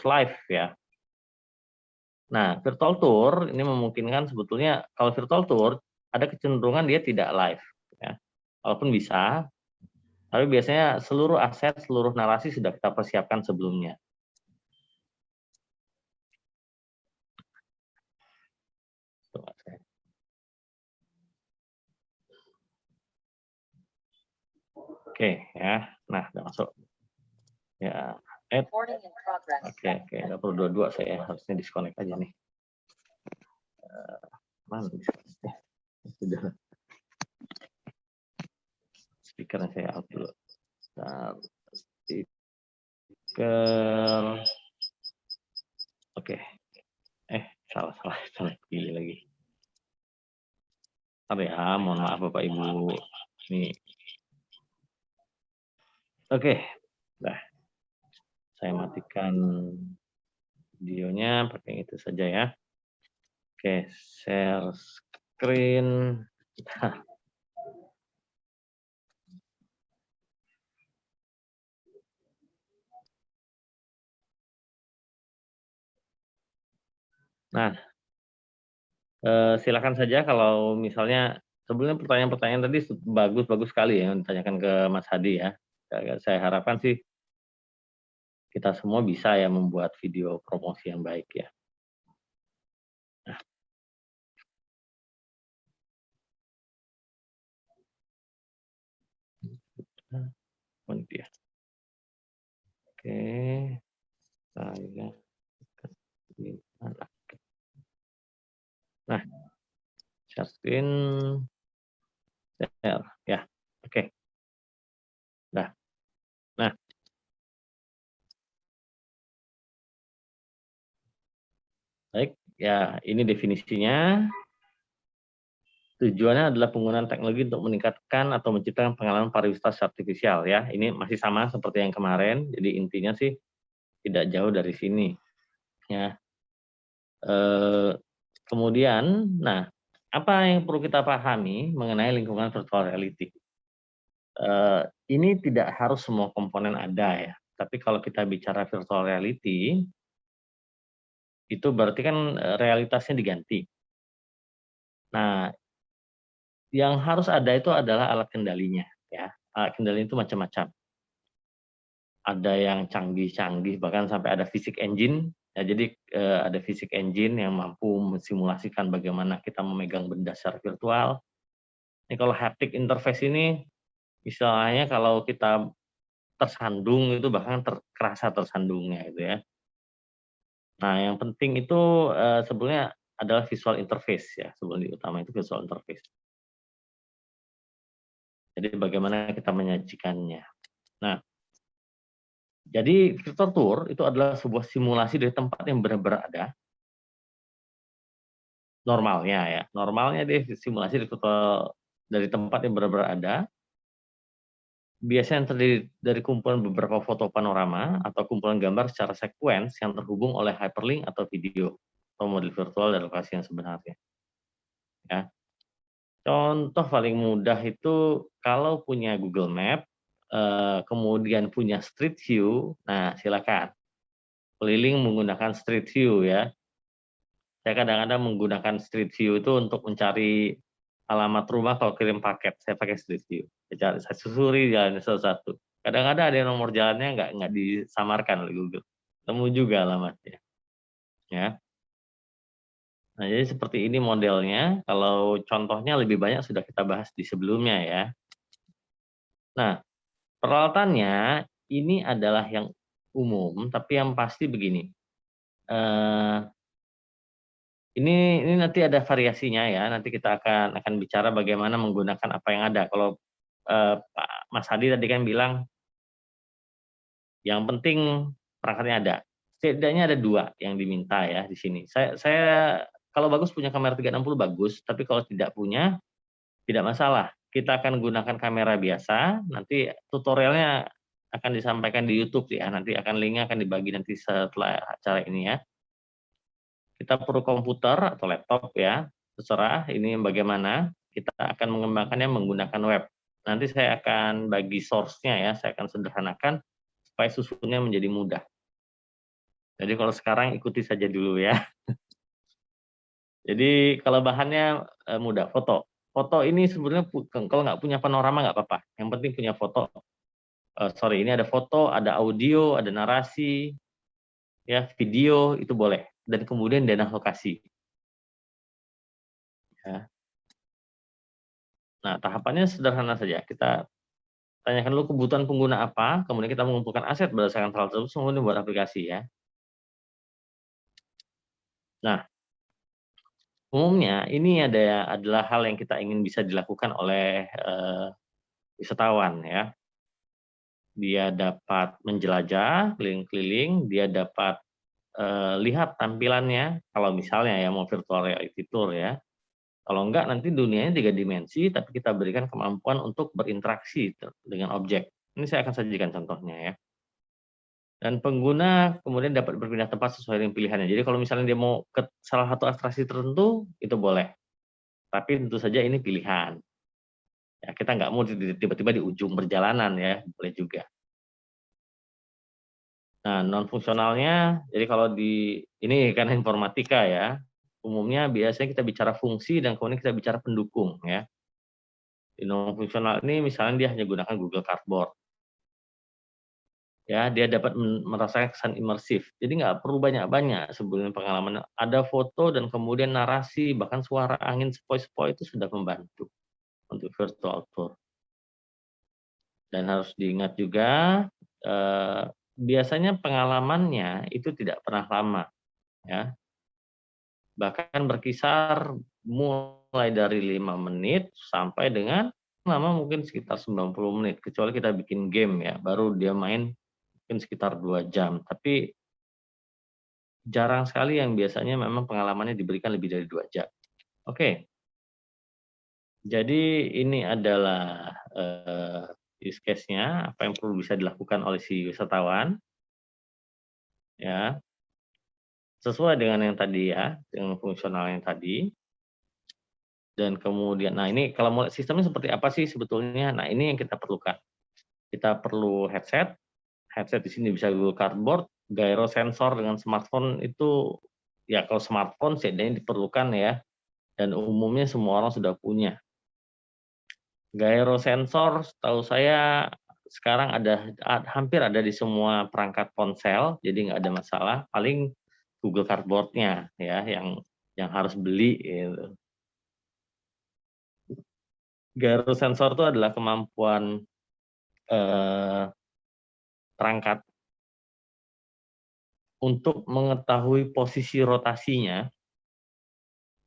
F: live ya. Nah, virtual tour ini memungkinkan sebetulnya kalau virtual tour ada kecenderungan dia tidak live ya. Walaupun bisa, tapi biasanya seluruh aset, seluruh narasi sudah kita persiapkan sebelumnya. Oke ya, nah udah masuk. Ya, oke, nggak perlu dua-dua, saya harusnya disconnect aja nih. Mana disconnect? Sudah. Speakernya saya out dulu. Speaker. Oke. Salah pilih lagi. Ya, mohon maaf Bapak Ibu. Ini. Oke. Nah, saya matikan videonya pakai itu saja ya. Oke, share screen. Nah, silakan saja kalau misalnya sebelumnya pertanyaan-pertanyaan tadi bagus sekali ya yang ditanyakan ke Mas Hadi ya. Saya harapkan sih kita semua bisa ya membuat video promosi yang baik ya. Nah. Ya. Oke, saya nah, share screen, share ya, oke. Nah, baik ya, ini definisinya. Tujuannya adalah penggunaan teknologi untuk meningkatkan atau menciptakan pengalaman pariwisata artifisial ya. Ini masih sama seperti yang kemarin. Jadi intinya sih tidak jauh dari sini ya. Kemudian, nah apa yang perlu kita pahami mengenai lingkungan virtual reality? Ini tidak harus semua komponen ada ya. Tapi kalau kita bicara virtual reality, itu berarti kan realitasnya diganti. Nah, yang harus ada itu adalah alat kendalinya, ya. Alat kendali itu macam-macam. Ada yang canggih-canggih, bahkan sampai ada physics engine. Ya, jadi ada physics engine yang mampu mensimulasikan bagaimana kita memegang benda secara virtual. Ini kalau haptic interface ini, misalnya kalau kita tersandung itu bahkan terasa tersandungnya gitu ya. Nah, yang penting itu sebenarnya adalah visual interface ya, sebelum utama itu visual interface. Jadi bagaimana kita menyajikannya. Nah, jadi virtual tour itu adalah sebuah simulasi dari tempat yang benar-benar ada. Normalnya ya, normalnya dia simulasi dari tempat yang benar-benar ada. Biasanya yang terdiri dari kumpulan beberapa foto panorama atau kumpulan gambar secara sekuens yang terhubung oleh hyperlink atau video atau model virtual dari lokasi yang sebenarnya. Ya. Contoh paling mudah itu kalau punya Google Map, kemudian punya Street View, nah silakan keliling menggunakan Street View ya. Saya kadang-kadang menggunakan Street View itu untuk mencari alamat rumah kalau kirim paket, saya pakai Street View. Saya susuri jalannya satu-satu. Kadang-kadang ada nomor jalannya nggak disamarkan oleh Google. Temu juga alamatnya. Ya. Nah, jadi seperti ini modelnya. Kalau contohnya lebih banyak sudah kita bahas di sebelumnya ya. Nah, peralatannya ini adalah yang umum, tapi yang pasti begini. Ini nanti ada variasinya ya. Nanti kita akan bicara bagaimana menggunakan apa yang ada. Kalau Pak Mas Hadi tadi kan bilang yang penting perangkatnya ada. Setidaknya ada 2 yang diminta ya di sini. Saya kalau bagus punya kamera 360 bagus, tapi kalau tidak punya tidak masalah. Kita akan gunakan kamera biasa, nanti tutorialnya akan disampaikan di YouTube ya. Nanti linknya akan dibagi nanti setelah acara ini ya. Kita perlu komputer atau laptop ya, terserah ini bagaimana. Kita akan mengembangkannya menggunakan web. Nanti saya akan bagi source-nya ya, saya akan sederhanakan supaya susunnya menjadi mudah. Jadi kalau sekarang ikuti saja dulu ya. Jadi kalau bahannya mudah, foto. Foto ini sebenarnya kalau nggak punya panorama nggak apa-apa. Yang penting punya foto. Ini ada foto, ada audio, ada narasi, ya video itu boleh. Dan kemudian dana lokasi. Ya. Nah tahapannya sederhana saja. Kita tanyakan dulu kebutuhan pengguna apa, kemudian kita mengumpulkan aset berdasarkan hal tersebut, kemudian buat aplikasi ya. Nah, umumnya ini adalah hal yang kita ingin bisa dilakukan oleh wisatawan ya. Dia dapat menjelajah keliling-keliling, dia dapat lihat tampilannya, kalau misalnya ya mau virtual reality tour ya. Kalau enggak nanti dunianya 3 dimensi, tapi kita berikan kemampuan untuk berinteraksi dengan objek. Ini saya akan sajikan contohnya ya. Dan pengguna kemudian dapat berpindah tempat sesuai dengan pilihannya. Jadi kalau misalnya dia mau ke salah satu atraksi tertentu, itu boleh. Tapi tentu saja ini pilihan. Ya, kita nggak mau tiba-tiba di ujung perjalanan ya, boleh juga. Nah, non fungsionalnya, jadi kalau ini kan informatika ya, umumnya biasanya kita bicara fungsi dan kemudian kita bicara pendukung ya. Di non fungsional ini misalnya dia hanya gunakan Google Cardboard. Ya, dia dapat merasakan kesan imersif. Jadi nggak perlu banyak-banyak sebelum pengalaman. Ada foto dan kemudian narasi, bahkan suara angin sepoi-sepoi itu sudah membantu untuk virtual tour. Dan harus diingat juga, biasanya pengalamannya itu tidak pernah lama. Ya. Bahkan berkisar mulai dari 5 menit sampai dengan lama mungkin sekitar 90 menit. Kecuali kita bikin game ya, baru dia main mungkin sekitar 2 jam. Tapi jarang sekali yang biasanya memang pengalamannya diberikan lebih dari 2 jam. Oke. Jadi ini adalah use case-nya, apa yang perlu bisa dilakukan oleh si wisatawan. Ya. Sesuai dengan yang tadi ya, dengan fungsional yang tadi. Dan kemudian, nah ini kalau mau sistemnya seperti apa sih sebetulnya? Nah ini yang kita perlukan. Kita perlu headset di sini bisa Google Cardboard, gyro sensor dengan smartphone itu ya kalau smartphone setidaknya diperlukan ya, dan umumnya semua orang sudah punya. Gyrosensor setahu saya sekarang hampir ada di semua perangkat ponsel, jadi nggak ada masalah. Paling Google Cardboard-nya ya yang harus beli gitu. Gyrosensor itu adalah kemampuan perangkat untuk mengetahui posisi rotasinya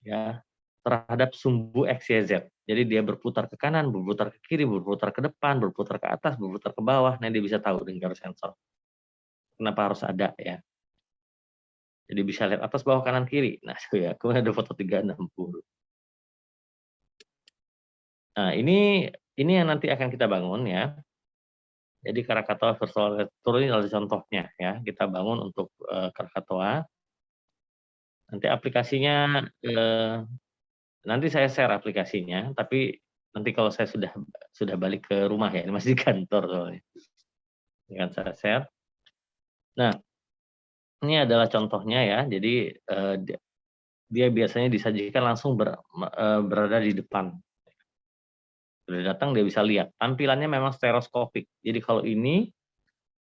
F: ya terhadap sumbu XYZ. Jadi dia berputar ke kanan, berputar ke kiri, berputar ke depan, berputar ke atas, berputar ke bawah. Nah, dia bisa tahu dengan gyrosensor. Kenapa harus ada ya? Jadi bisa lihat atas, bawah, kanan, kiri. Nah, itu ya. Kemudian ada foto 360. Nah, ini yang nanti akan kita bangun ya. Jadi Krakatau Virtual Tour ini adalah contohnya ya. Kita bangun untuk Krakatau. Nanti aplikasinya nanti saya share aplikasinya, tapi nanti kalau saya sudah balik ke rumah ya, ini masih di kantor soalnya. Ini kan saya share. Nah, ini adalah contohnya ya. Jadi dia biasanya disajikan langsung berada di depan. Sudah datang dia bisa lihat. Tampilannya memang stereoskopik. Jadi kalau ini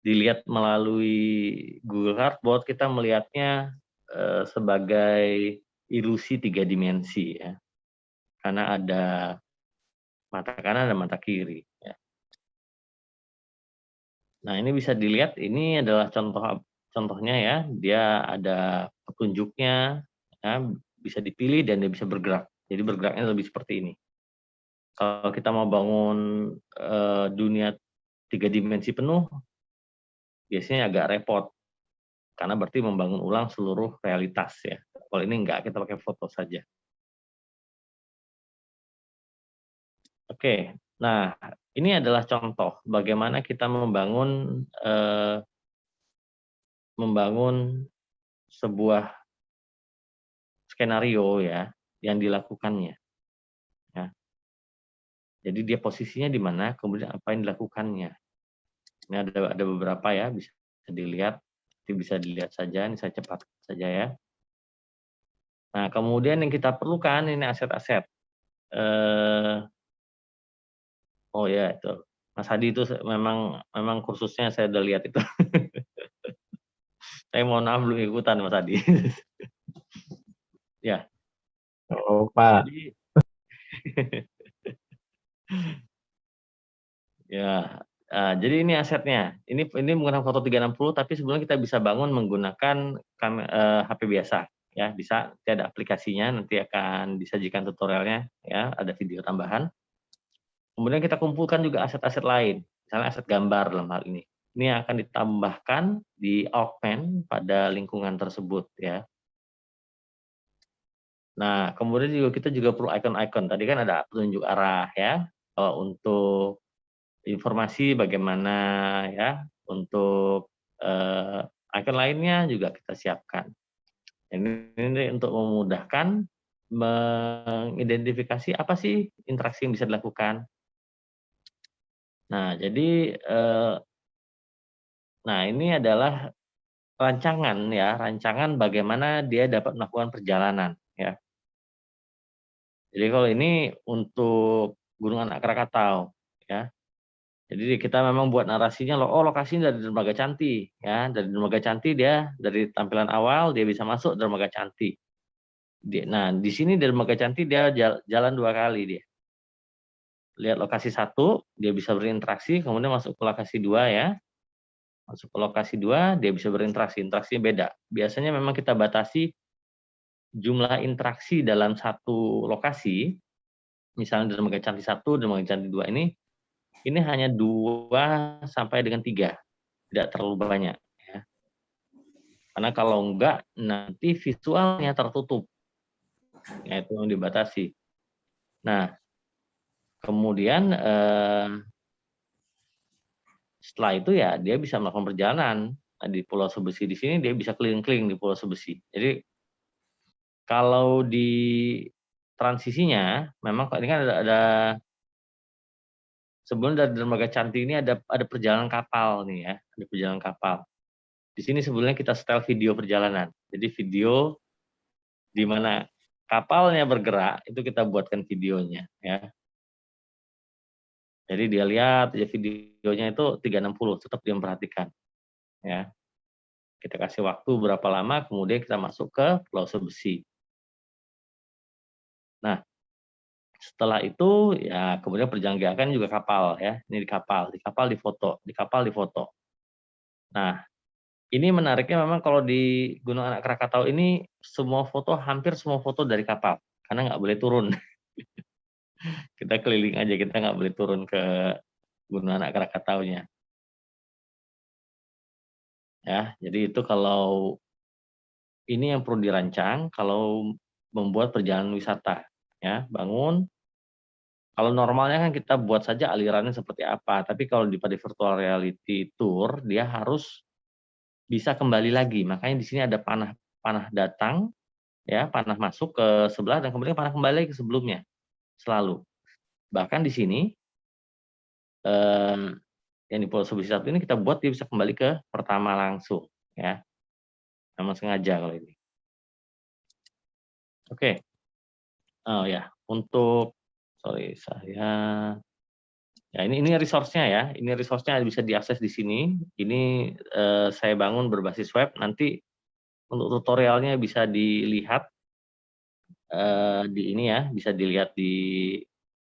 F: dilihat melalui Google Cardboard, kita melihatnya sebagai ilusi 3 dimensi ya. Karena ada mata kanan dan mata kiri ya. Nah, ini bisa dilihat, ini adalah contohnya ya. Dia ada petunjuknya ya, bisa dipilih dan dia bisa bergerak. Jadi bergeraknya lebih seperti ini. Kalau kita mau bangun dunia 3 dimensi penuh, biasanya agak repot. Karena berarti membangun ulang seluruh realitas ya. Kalau ini enggak, kita pakai foto saja. Oke, nah ini adalah contoh bagaimana kita membangun sebuah skenario ya yang dilakukannya. Ya. Jadi dia posisinya di mana, kemudian apa yang dilakukannya. Ini ada beberapa ya, bisa dilihat, bisa dilihat saja. Ini saya cepat saja ya. Nah, kemudian yang kita perlukan ini aset-aset. Oh ya itu, Mas Hadi itu memang kursusnya saya udah lihat itu. Saya mohon maaf belum ikutan Mas Hadi. Ya.
C: Oh Pak.
F: Jadi, ya. Jadi ini asetnya. Ini menggunakan foto 360, tapi sebelumnya kita bisa bangun menggunakan HP biasa. Ya, bisa. Ada aplikasinya, nanti akan disajikan tutorialnya. Ya, ada video tambahan. Kemudian kita kumpulkan juga aset-aset lain, misalnya aset gambar dalam hal ini. Ini akan ditambahkan di augment pada lingkungan tersebut ya. Nah, kemudian kita juga perlu icon-icon. Tadi kan ada petunjuk arah ya, untuk informasi bagaimana ya, untuk icon lainnya juga kita siapkan. Ini untuk memudahkan mengidentifikasi apa sih interaksi yang bisa dilakukan. Nah, jadi ini adalah rancangan ya, rancangan bagaimana dia dapat melakukan perjalanan ya. Jadi kalau ini untuk Gunung Anak Krakatau ya. Jadi kita memang buat narasinya lokasinya dari Dermaga Canti ya, dari Dermaga Canti dia dari tampilan awal dia bisa masuk Dermaga Canti. Nah, di sini Dermaga Canti dia jalan 2 kali dia. Lihat lokasi 1, dia bisa berinteraksi, kemudian masuk ke lokasi 2 ya. Masuk ke lokasi 2, dia bisa berinteraksi, interaksinya beda. Biasanya memang kita batasi jumlah interaksi dalam satu lokasi, misalnya Dermaga Canti 1, Dermaga Canti 2 ini hanya 2 sampai dengan 3, tidak terlalu banyak. Ya. Karena kalau enggak, nanti visualnya tertutup. Ya, itu yang dibatasi. Nah, kemudian setelah itu ya dia bisa melakukan perjalanan. Nah, di Pulau Sebesi di sini dia bisa keliling-keliling di Pulau Sebesi. Jadi kalau di transisinya memang ini kan ada sebelum dari Dermaga Canti ini ada perjalanan kapal nih ya, ada perjalanan kapal. Di sini sebelumnya kita setel video perjalanan. Jadi video di mana kapalnya bergerak, itu kita buatkan videonya ya. Jadi dia lihat ya videonya itu 360, tetap dia memperhatikan ya. Kita kasih waktu berapa lama, kemudian kita masuk ke Pulau Sebesi. Nah, setelah itu ya kemudian perjalanan juga kapal ya. Ini di kapal difoto, di kapal difoto. Nah, ini menariknya memang kalau di Gunung Anak Krakatau ini hampir semua foto dari kapal karena nggak boleh turun. Kita keliling aja, kita nggak boleh turun ke Gunung Anak Krakataunya. Ya, jadi itu kalau ini yang perlu dirancang kalau membuat perjalanan wisata ya, bangun. Kalau normalnya kan kita buat saja alirannya seperti apa, tapi kalau pada virtual reality tour dia harus bisa kembali lagi. Makanya di sini ada panah datang ya, panah masuk ke sebelah dan kemudian panah kembali ke sebelumnya selalu. Bahkan di sini yang di Pulau Sebesi 1 ini kita buat dia bisa kembali ke pertama langsung ya. Memang sengaja kalau ini. Oke. Oh ya, untuk ya ini resource-nya ya. Ini resource-nya bisa diakses di sini. Ini saya bangun berbasis web. Nanti untuk tutorialnya bisa dilihat di ini ya, bisa dilihat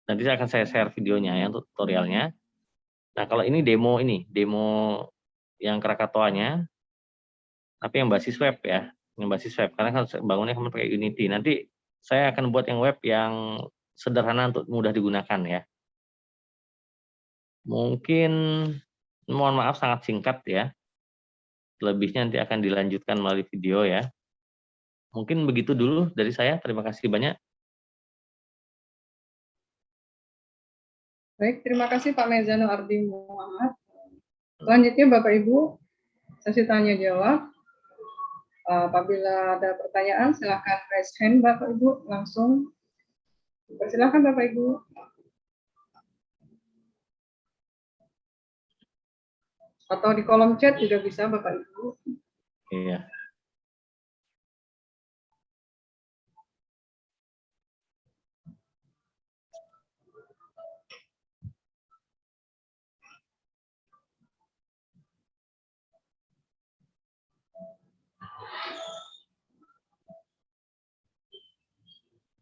F: nanti akan saya share videonya ya untuk tutorialnya. Nah, kalau ini demo yang Krakatoanya, tapi yang basis web ya, yang basis web karena kan bangunnya pakai Unity. Nanti saya akan buat yang web yang sederhana untuk mudah digunakan ya. Mungkin mohon maaf sangat singkat ya. Lebihnya nanti akan dilanjutkan melalui video ya. Mungkin begitu dulu dari saya. Terima kasih banyak.
A: Baik, terima kasih Pak Mezano Ardi Muhammad. Selanjutnya Bapak Ibu, sesi tanya jawab. Apabila ada pertanyaan, silakan raise hand Bapak Ibu langsung. Silakan Bapak Ibu. Atau di kolom chat juga bisa Bapak Ibu.
F: Iya.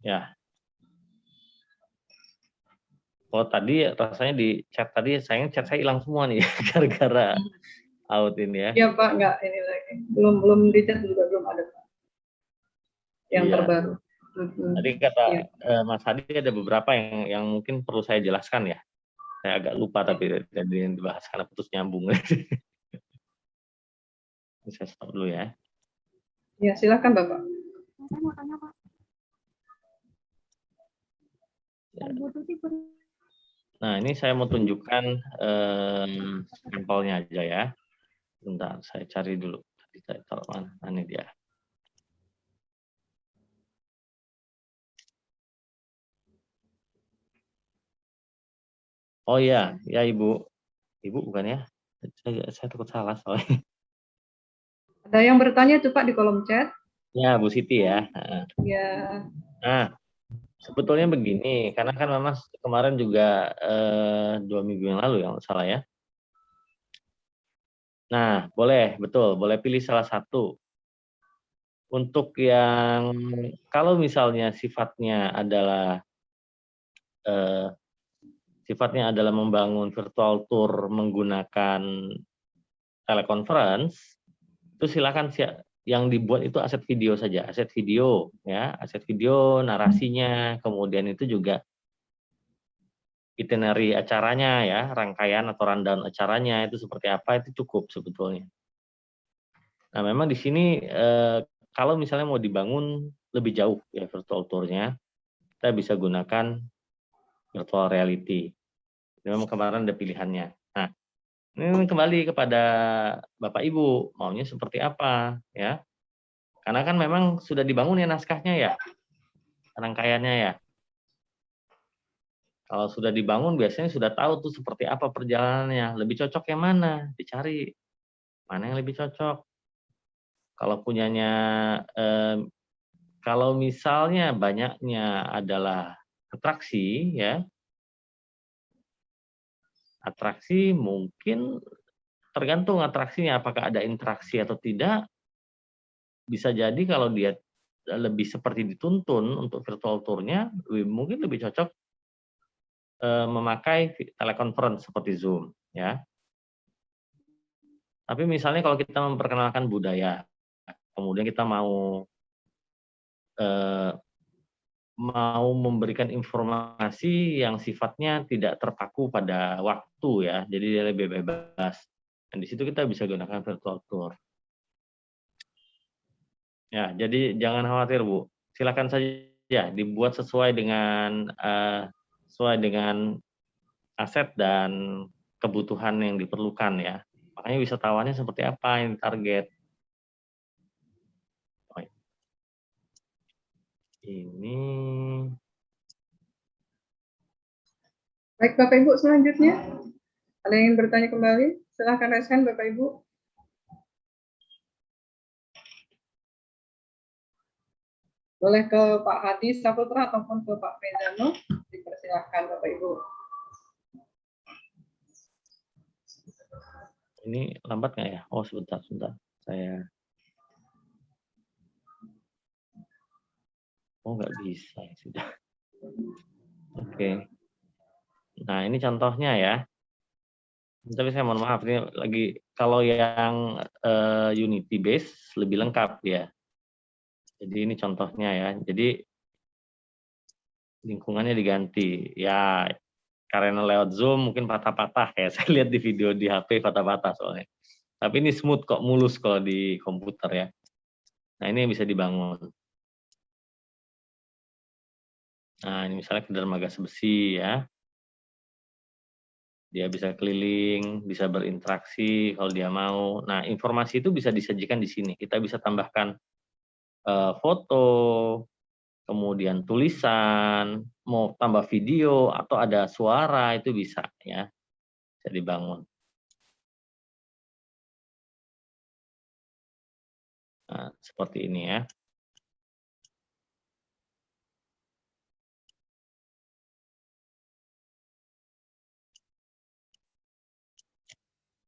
F: Ya. Oh tadi rasanya di chat tadi sayang chat saya hilang semua nih gara-gara out ini ya.
A: Iya Pak, enggak ini lagi. Belum di chat juga belum ada Pak. Yang
F: Iya.
A: terbaru.
F: Tadi kata
A: Iya.
F: Mas Hadi ada beberapa yang mungkin perlu saya jelaskan ya. Saya agak lupa tapi tadi yang dibahas karena putus nyambung. Saya stop dulu ya.
A: Ya, silakan Bapak.
D: Saya mau tanya Pak.
F: Ya. Nah, ini saya mau tunjukkan sampelnya aja ya. Bentar, saya cari dulu. Tadi saya taruh mana? Ini dia. Oh iya, ya Ibu. Ibu bukan ya? Saya takut salah soalnya.
A: Ada yang bertanya tuh Pak di kolom chat?
F: Ya, Bu Siti ya.
A: Ya.
F: Nah, sebetulnya begini, karena kan memang kemarin juga 2 minggu yang lalu yang salah ya. Nah, betul, boleh pilih salah satu. Untuk yang kalau misalnya sifatnya adalah membangun virtual tour menggunakan teleconference, itu silakan yang dibuat itu aset video saja, aset video ya, aset video, narasinya, kemudian itu juga itinerary acaranya ya, rangkaian atau rundown acaranya itu seperti apa itu cukup sebetulnya. Nah, memang di sini kalau misalnya mau dibangun lebih jauh ya virtual tour-nya, kita bisa gunakan virtual reality. Memang kemarin ada pilihannya. Nah, ini kembali kepada Bapak Ibu, maunya seperti apa ya. Karena kan memang sudah dibangun ya naskahnya ya, rangkaiannya ya. Kalau sudah dibangun biasanya sudah tahu tuh seperti apa perjalanannya. Lebih cocok yang mana? Dicari. Mana yang lebih cocok? Kalau punyanya Kalau misalnya banyaknya adalah atraksi, ya, atraksi mungkin tergantung atraksinya, apakah ada interaksi atau tidak. Bisa jadi kalau dia lebih seperti dituntun untuk virtual tour-nya, mungkin lebih cocok memakai teleconference seperti Zoom, ya. Tapi misalnya kalau kita memperkenalkan budaya, kemudian kita mau memberikan informasi yang sifatnya tidak terpaku pada waktu, ya, jadi dia lebih bebas. Dan di situ kita bisa gunakan virtual tour. Ya, jadi jangan khawatir, Bu. Silakan saja dibuat sesuai dengan aset dan kebutuhan yang diperlukan, ya. Makanya wisatawannya seperti apa yang target. Ini
A: Baik, Bapak Ibu, selanjutnya ada yang ingin bertanya kembali? Silahkan raise hand, Bapak Ibu. Boleh ke Pak Hadi Saputra ataupun ke Pak Mezano, dipersilahkan Bapak Ibu.
F: ini lambat nggak ya? Oh, sebentar. Nggak bisa ya, sudah. Oke. Nah, ini contohnya ya. Tapi saya mohon maaf, ini lagi kalau yang Unity base lebih lengkap ya. Jadi ini contohnya ya. Jadi lingkungannya diganti. Ya, karena lewat Zoom mungkin patah-patah ya. Saya lihat di video di HP patah-patah soalnya. Tapi ini smooth kok, mulus kalau di komputer ya. Nah, ini yang bisa dibangun. Nah, ini misalnya ke dermaga Sebesi ya. Dia bisa keliling, bisa berinteraksi kalau dia mau. Nah, informasi itu bisa disajikan di sini. Kita bisa tambahkan foto, kemudian tulisan, mau tambah video atau ada suara itu bisa ya, bisa dibangun. Nah, seperti ini ya.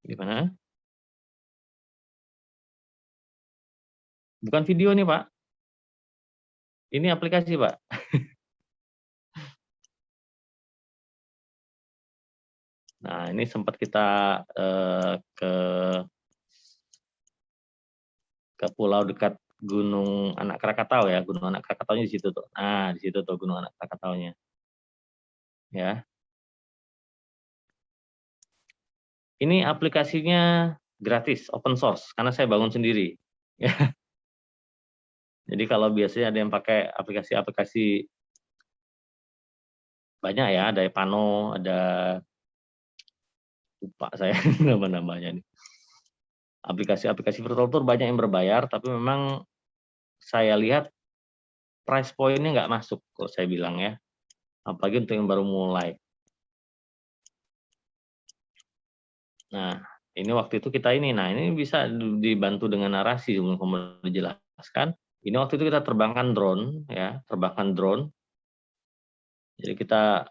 F: Gimana? Bukan video nih, Pak. Ini aplikasi, Pak. Nah, ini sempat kita ke pulau dekat Gunung Anak Krakatau ya, Gunung Anak Krakataunya di situ tuh. Nah, di situ tuh Gunung Anak Krakataunya. Ya. Ini aplikasinya gratis, open source, karena saya bangun sendiri. Ya. Jadi kalau biasanya ada yang pakai aplikasi-aplikasi banyak ya, ada Epano, ada lupa saya nama-namanya nih. Aplikasi-aplikasi virtual tour banyak yang berbayar, tapi memang saya lihat price point-nya nggak masuk, kalau saya bilang ya. Apalagi untuk yang baru mulai. Nah, ini waktu itu kita nah ini bisa dibantu dengan narasi sebelum kemudian dijelaskan. Ini waktu itu kita terbangkan drone, ya, terbangkan drone. Jadi kita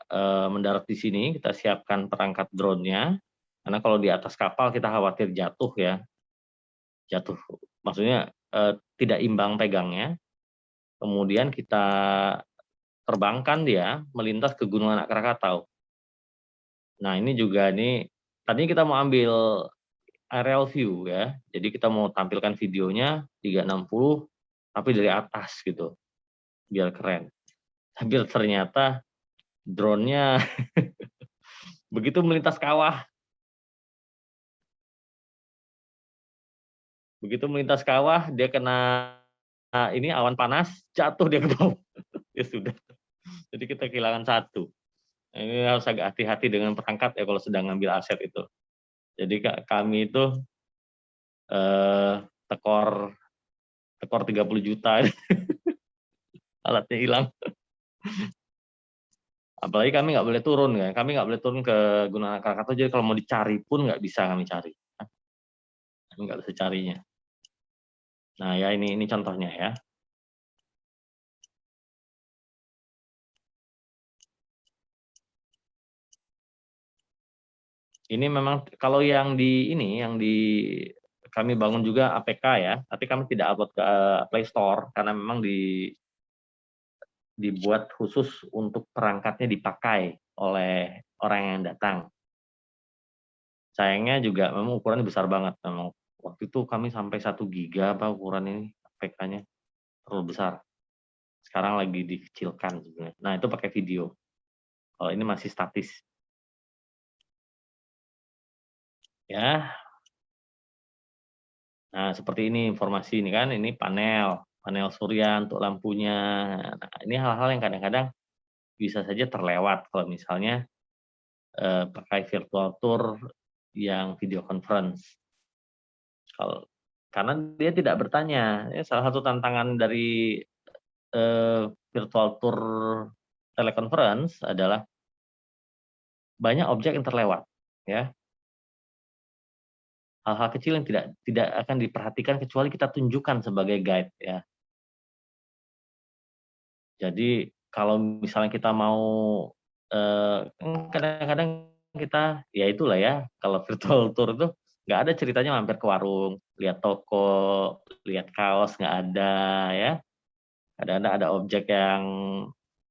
F: mendarat di sini, kita siapkan perangkat drone-nya, karena kalau di atas kapal kita khawatir jatuh ya, jatuh, maksudnya tidak imbang pegangnya. Kemudian kita terbangkan dia melintas ke Gunung Anak Krakatau. Nah ini juga tadinya kita mau ambil aerial view ya, jadi kita mau tampilkan videonya 360 tapi dari atas gitu, biar keren. Tapi ternyata drone-nya begitu melintas kawah, dia kena ini awan panas, jatuh dia ke bawah. Ya sudah, jadi kita kehilangan satu. Nah, ini harus agak hati-hati dengan perangkat ya kalau sedang ngambil aset itu. Jadi kami itu tekor 30 juta alatnya hilang. Apalagi kami nggak boleh turun ya, kami nggak boleh turun ke Gunung Anak Krakatau, jadi kalau mau dicari pun nggak bisa kami cari. Kami nggak bisa carinya. Nah ya ini contohnya ya. Ini memang kalau yang di ini, yang di kami bangun juga APK ya, tapi kami tidak upload ke Play Store karena memang dibuat khusus untuk perangkatnya dipakai oleh orang yang datang. Sayangnya juga memang ukurannya besar banget memang. Waktu itu kami sampai 1 giga apa ukuran ini APK-nya, terlalu besar. Sekarang lagi dikecilkan sebenarnya. Nah, itu pakai video. Kalau ini masih statis. Ya. Nah, seperti ini informasi ini kan, ini panel surya untuk lampunya. Nah, ini hal-hal yang kadang-kadang bisa saja terlewat kalau misalnya pakai virtual tour yang video conference. Karena dia tidak bertanya. Salah satu tantangan dari virtual tour teleconference adalah banyak objek yang terlewat, ya. Hal-hal kecil yang tidak akan diperhatikan kecuali kita tunjukkan sebagai guide, ya. Jadi kalau misalnya kita mau kadang-kadang kita ya itulah ya, kalau virtual tour itu nggak ada ceritanya mampir ke warung, lihat toko, lihat kaos, nggak ada ya. Kadang-kadang ada objek yang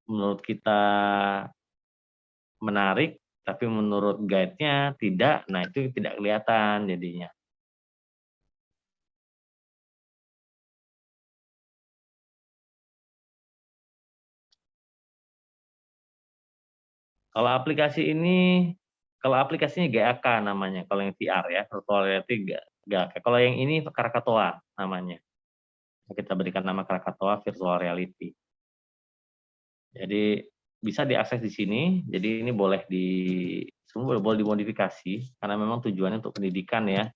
F: menurut kita menarik, tapi menurut guide-nya tidak, nah itu tidak kelihatan jadinya. Kalau kalau aplikasinya GAK namanya, kalau yang VR ya, virtual reality GAK. Kalau yang ini Krakatoa namanya. Kita berikan nama Krakatoa Virtual Reality. Jadi bisa diakses di sini, jadi ini semua boleh dimodifikasi, karena memang tujuannya untuk pendidikan ya.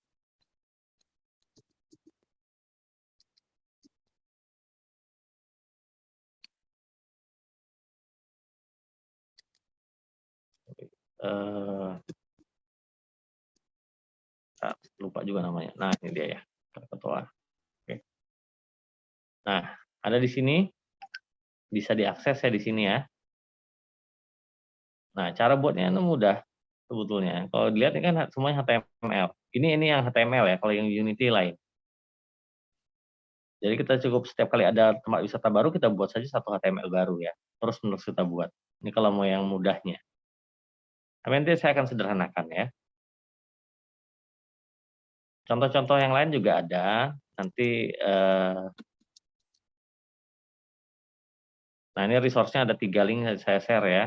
F: Lupa juga namanya. Nah, ini dia ya, Krakatoa. Oke. Nah, ada di sini, bisa diakses ya di sini ya. Nah, cara buatnya itu mudah sebetulnya. Kalau dilihat ini kan semuanya HTML. Ini yang HTML ya, kalau yang Unity lain. Jadi kita cukup setiap kali ada tempat wisata baru, kita buat saja satu HTML baru ya. Terus menerus kita buat. Ini kalau mau yang mudahnya. Tapi nanti saya akan sederhanakan ya. Contoh-contoh yang lain juga ada. Nanti, nah ini resource-nya ada 3 link saya share ya.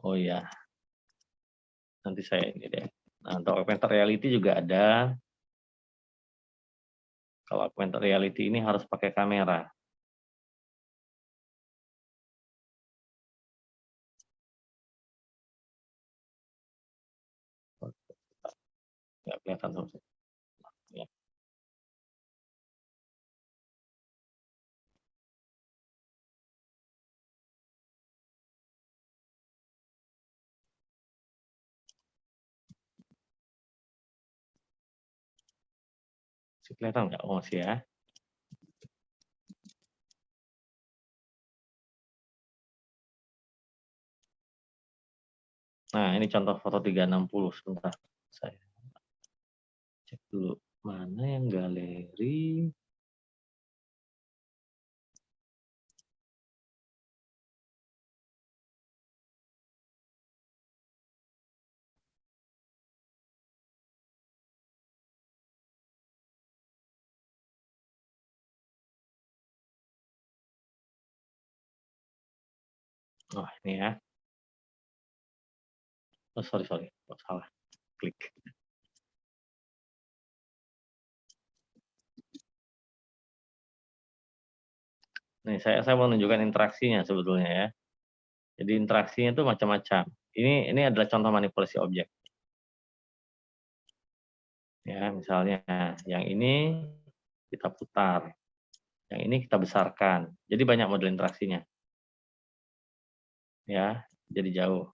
F: Oh iya. Nanti saya ini deh. Nah, untuk augmented reality juga ada. Kalau augmented reality ini harus pakai kamera. Nggak kelihatan sama sekali. Ya. Kelihatan nggak? Oh masih ya. Nah ini contoh foto 360 sebentar. Saya cek dulu. Mana yang galeri? Oh ini ya. Oh sorry, oh, salah. Klik. Nih saya mau menunjukkan interaksinya sebetulnya ya. Jadi interaksinya itu macam-macam. Ini adalah contoh manipulasi objek. Ya, misalnya yang ini kita putar, yang ini kita besarkan. Jadi banyak model interaksinya. Ya, jadi jauh.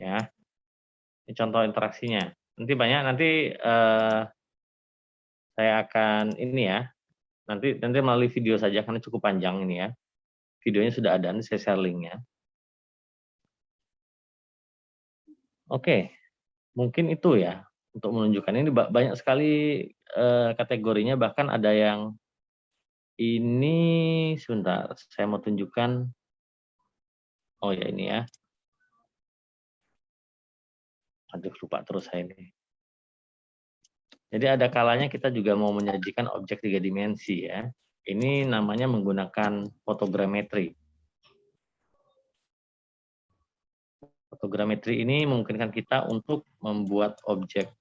F: ya. Ini contoh interaksinya. Nanti banyak, nanti saya akan ini ya, nanti melalui video saja karena cukup panjang ini ya. Videonya sudah ada, nanti saya share linknya. Oke, mungkin itu ya untuk menunjukkan ini banyak sekali kategorinya, bahkan ada yang ini sebentar, saya mau tunjukkan. Oh ya ini ya. Aduh lupa terus saya ini. Jadi ada kalanya kita juga mau menyajikan objek 3 dimensi ya. Ini namanya menggunakan fotogrametri. Fotogrametri ini memungkinkan kita untuk membuat objek.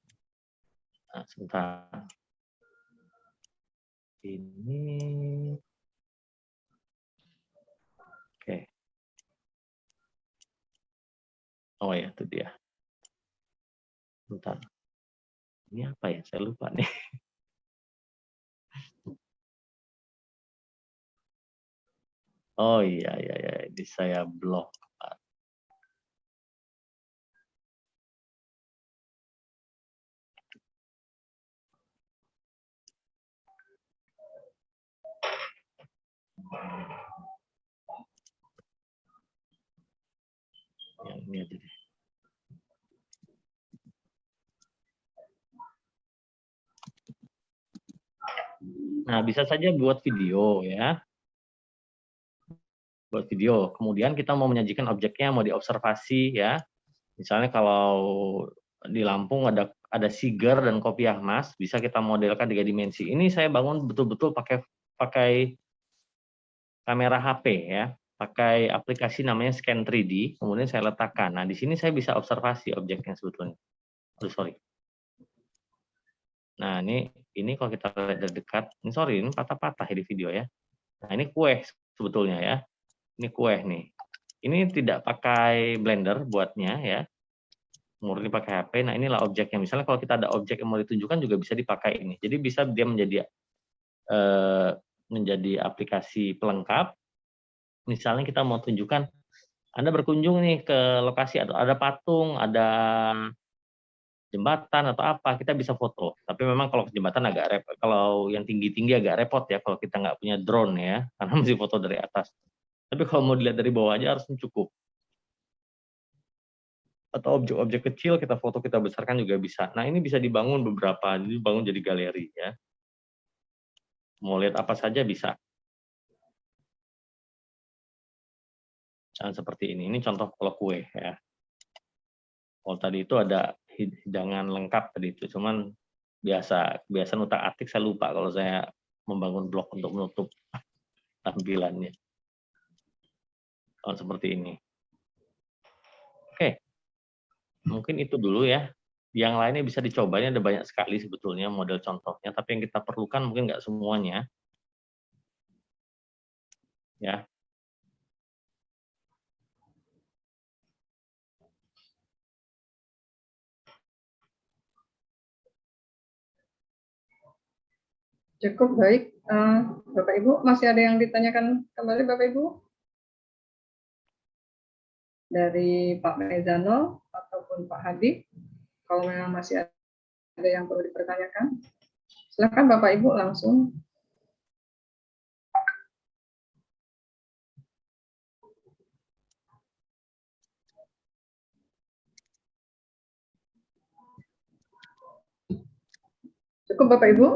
F: Nah, sebentar. Ini. Oke. Oh ya, itu dia. Bentar. Ini apa ya? Saya lupa nih. Oh iya, ini saya blok. Yang ini aja deh. Nah, bisa saja buat video ya. Buat video. Kemudian kita mau menyajikan objeknya, mau diobservasi ya. Misalnya kalau di Lampung ada siger dan kopiah emas, bisa kita modelkan 3 dimensi. Ini saya bangun betul-betul pakai kamera HP ya. Pakai aplikasi namanya Scan 3D, kemudian saya letakkan. Nah, di sini saya bisa observasi objeknya sebetulnya. Oh, sorry. Nah, ini kalau kita lihat dari dekat, ini patah-patah di video ya. Nah, ini kue sebetulnya ya. Ini kue nih. Ini tidak pakai Blender buatnya ya. Murni pakai HP. Nah, inilah objeknya. Misalnya kalau kita ada objek yang mau ditunjukkan juga bisa dipakai ini. Jadi bisa dia menjadi aplikasi pelengkap. Misalnya kita mau tunjukkan Anda berkunjung nih ke lokasi atau ada patung, ada jembatan atau apa, kita bisa foto. Tapi memang kalau jembatan agak repot, kalau yang tinggi-tinggi agak repot ya kalau kita nggak punya drone ya, karena mesti foto dari atas. Tapi kalau mau dilihat dari bawah aja harusnya cukup. Atau objek-objek kecil kita foto, kita besarkan juga bisa. Nah, ini bisa dibangun beberapa, dibangun jadi galeri ya. Mau lihat apa saja bisa. Seperti ini contoh kalau kue ya. Kalau tadi itu ada hidangan lengkap tadi itu, cuman biasa utak-atik saya lupa kalau saya membangun blok untuk menutup tampilannya. Seperti ini. Oke, mungkin itu dulu ya. Yang lainnya bisa dicoba, ini ada banyak sekali sebetulnya model contohnya, tapi yang kita perlukan mungkin nggak semuanya. Ya.
A: Cukup baik. Bapak Ibu, masih ada yang ditanyakan kembali Bapak Ibu? Dari Pak Mezano ataupun Pak Hadi, kalau memang masih ada yang perlu dipertanyakan, silakan Bapak Ibu langsung. Cukup Bapak Ibu?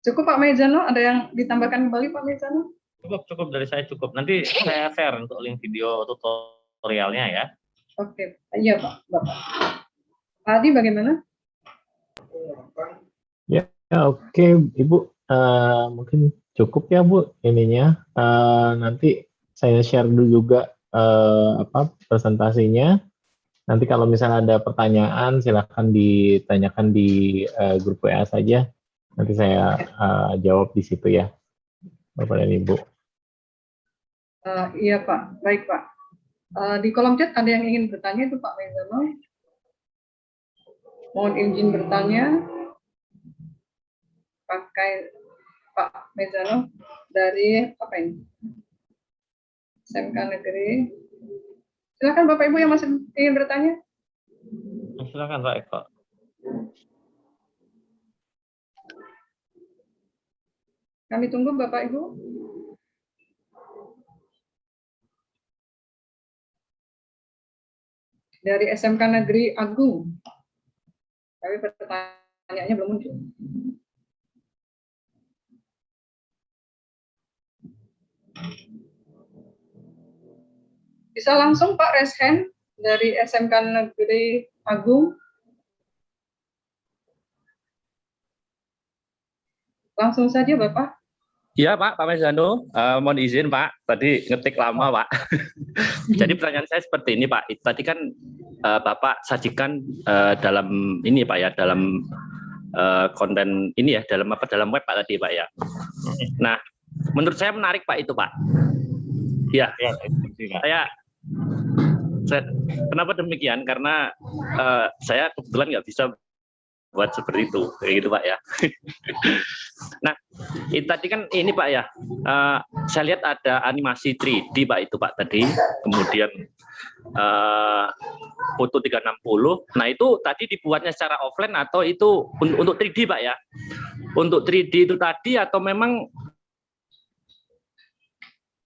A: Cukup Pak Mezano, ada yang ditambahkan kembali Pak Mezano?
F: Cukup dari saya cukup. Nanti saya share untuk link video tutorialnya ya.
A: Oke, iya Pak, Bapak. Pak Adi bagaimana?
C: Ya, oke Ibu. Mungkin cukup ya Bu ininya. Nanti saya share dulu juga presentasinya. Nanti kalau misalnya ada pertanyaan silakan ditanyakan di grup WA saja. Nanti saya jawab di situ ya, Bapak dan Ibu.
A: Iya Pak, baik Pak. Di kolom chat ada yang ingin bertanya itu Pak Mezano. Mohon izin bertanya pakai Pak Mezano dari apa ini? SMK Negeri. Silakan Bapak Ibu yang masih ingin bertanya.
F: Silakan Pak Eko.
A: Kami tunggu Bapak Ibu. Dari SMK Negeri Agung. Tapi pertanyaannya belum muncul. Bisa langsung Pak raise hand dari SMK Negeri Agung. Langsung saja Bapak.
G: Iya Pak Mezano, mohon izin Pak, tadi ngetik lama Pak. Jadi pertanyaan saya seperti ini Pak, tadi kan Bapak sajikan dalam ini Pak ya, dalam konten ini ya, dalam web Pak tadi Pak ya. Nah, menurut saya menarik Pak itu Pak. Ya, saya kenapa demikian? Karena saya kebetulan nggak bisa buat seperti itu, kayak gitu Pak ya. Nah, tadi kan ini Pak ya, saya lihat ada animasi 3D Pak itu Pak tadi, kemudian foto 360. Nah itu tadi dibuatnya secara offline atau itu untuk 3D Pak ya? Untuk 3D itu tadi atau memang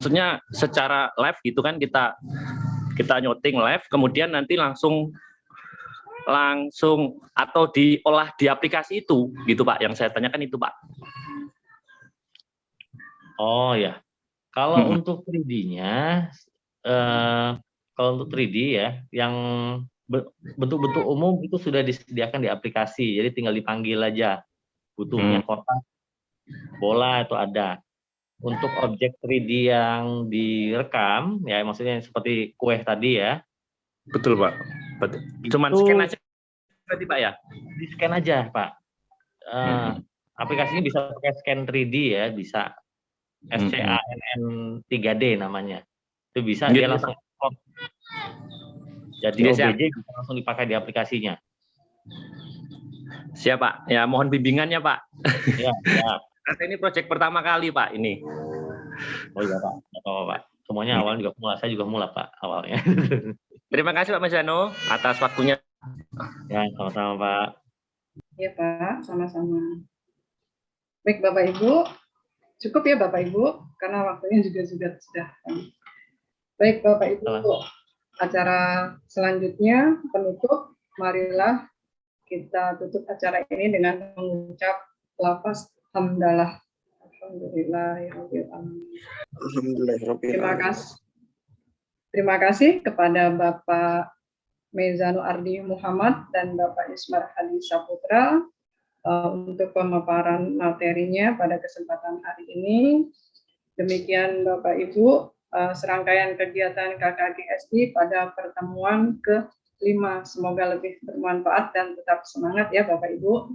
G: maksudnya secara live gitu kan, kita nyouting live, kemudian nanti langsung atau diolah di aplikasi itu gitu Pak, yang saya tanyakan itu Pak.
F: Oh ya, kalau untuk 3D-nya, kalau untuk 3D ya, yang bentuk-bentuk umum itu sudah disediakan di aplikasi, jadi tinggal dipanggil aja, butuhnya kotak, bola itu ada. Untuk objek 3D yang direkam, ya maksudnya seperti kue tadi ya.
G: Betul Pak. Betul. Cuman scan aja berarti Pak ya?
F: Di scan aja Pak. Aplikasinya bisa pakai scan 3D ya, bisa SCANN 3D namanya. Itu bisa dia langsung jadi OBJ bisa langsung dipakai di aplikasinya.
G: Siap Pak. Ya mohon bimbingannya Pak.
F: Ya, ya.
G: Karena ini proyek pertama kali Pak ini.
F: Oh iya Pak. Apa Pak? Semuanya awalnya juga mula, saya juga mula Pak awalnya.
G: Terima kasih Pak Mezano atas waktunya.
F: Ya, sama-sama Pak.
A: Ya Pak, sama-sama. Baik Bapak Ibu, cukup ya Bapak Ibu, karena waktunya juga sudah. Baik Bapak Ibu, acara selanjutnya penutup, marilah kita tutup acara ini dengan mengucap lafaz hamdalah. Terima kasih kepada Bapak Mezano Ardi Muhammad dan Bapak Ismar Hadi Saputra untuk pemaparan materinya pada kesempatan hari ini. Demikian Bapak Ibu, serangkaian kegiatan KKGSI pada pertemuan ke-5. Semoga lebih bermanfaat dan tetap semangat ya Bapak Ibu.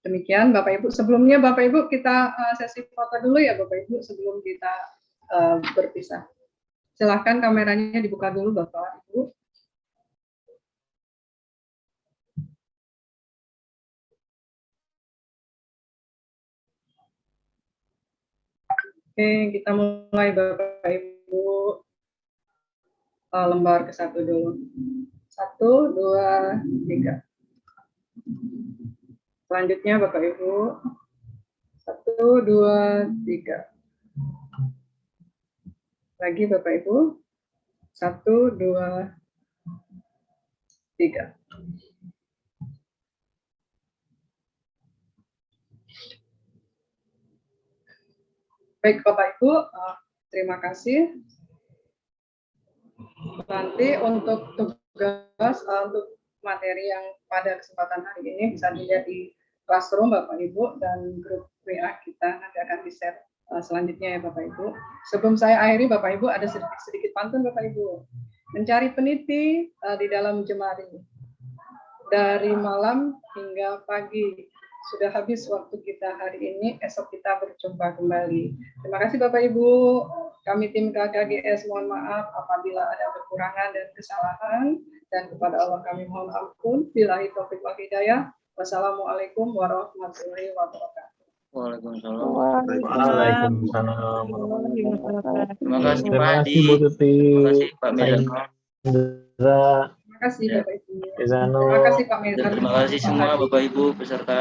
A: Demikian Bapak Ibu. Sebelumnya Bapak Ibu kita sesi foto dulu ya Bapak Ibu sebelum kita berpisah. Silakan kameranya dibuka dulu Bapak Ibu. Oke, kita mulai Bapak Ibu. Lembar ke-1 dulu. 1, 2, 3. Selanjutnya Bapak Ibu. 1, 2, 3. Lagi Bapak Ibu. 1, 2, 3. Baik Bapak Ibu, terima kasih. Nanti untuk tugas, untuk materi yang pada kesempatan hari ini bisa dilihat di Classroom Bapak Ibu dan grup WA kita nanti akan di-share selanjutnya ya Bapak Ibu. Sebelum saya akhiri Bapak Ibu ada sedikit pantun Bapak Ibu. Mencari peniti di dalam jemari. Dari malam hingga pagi. Sudah habis waktu kita hari ini, esok kita berjumpa kembali. Terima kasih Bapak Ibu. Kami tim KKGS mohon maaf apabila ada kekurangan dan kesalahan. Dan kepada Allah kami mohon ampun. Billahi taufiq wal hidayah. Wassalamualaikum warahmatullahi wabarakatuh.
G: Waalaikumsalam.
C: Waalaikumsalam.
G: Terima kasih
C: Terima
G: Pak
C: kasih Bu
G: Adi.
C: Tuti.
G: Terima kasih Pak
C: Pak
G: Mezano.
C: Indra,
A: Terima kasih
G: Ya.
A: Bapak Ibu.
C: Izano.
A: Terima kasih Pak Mezan.
G: Terima kasih semua Bapak Ibu peserta.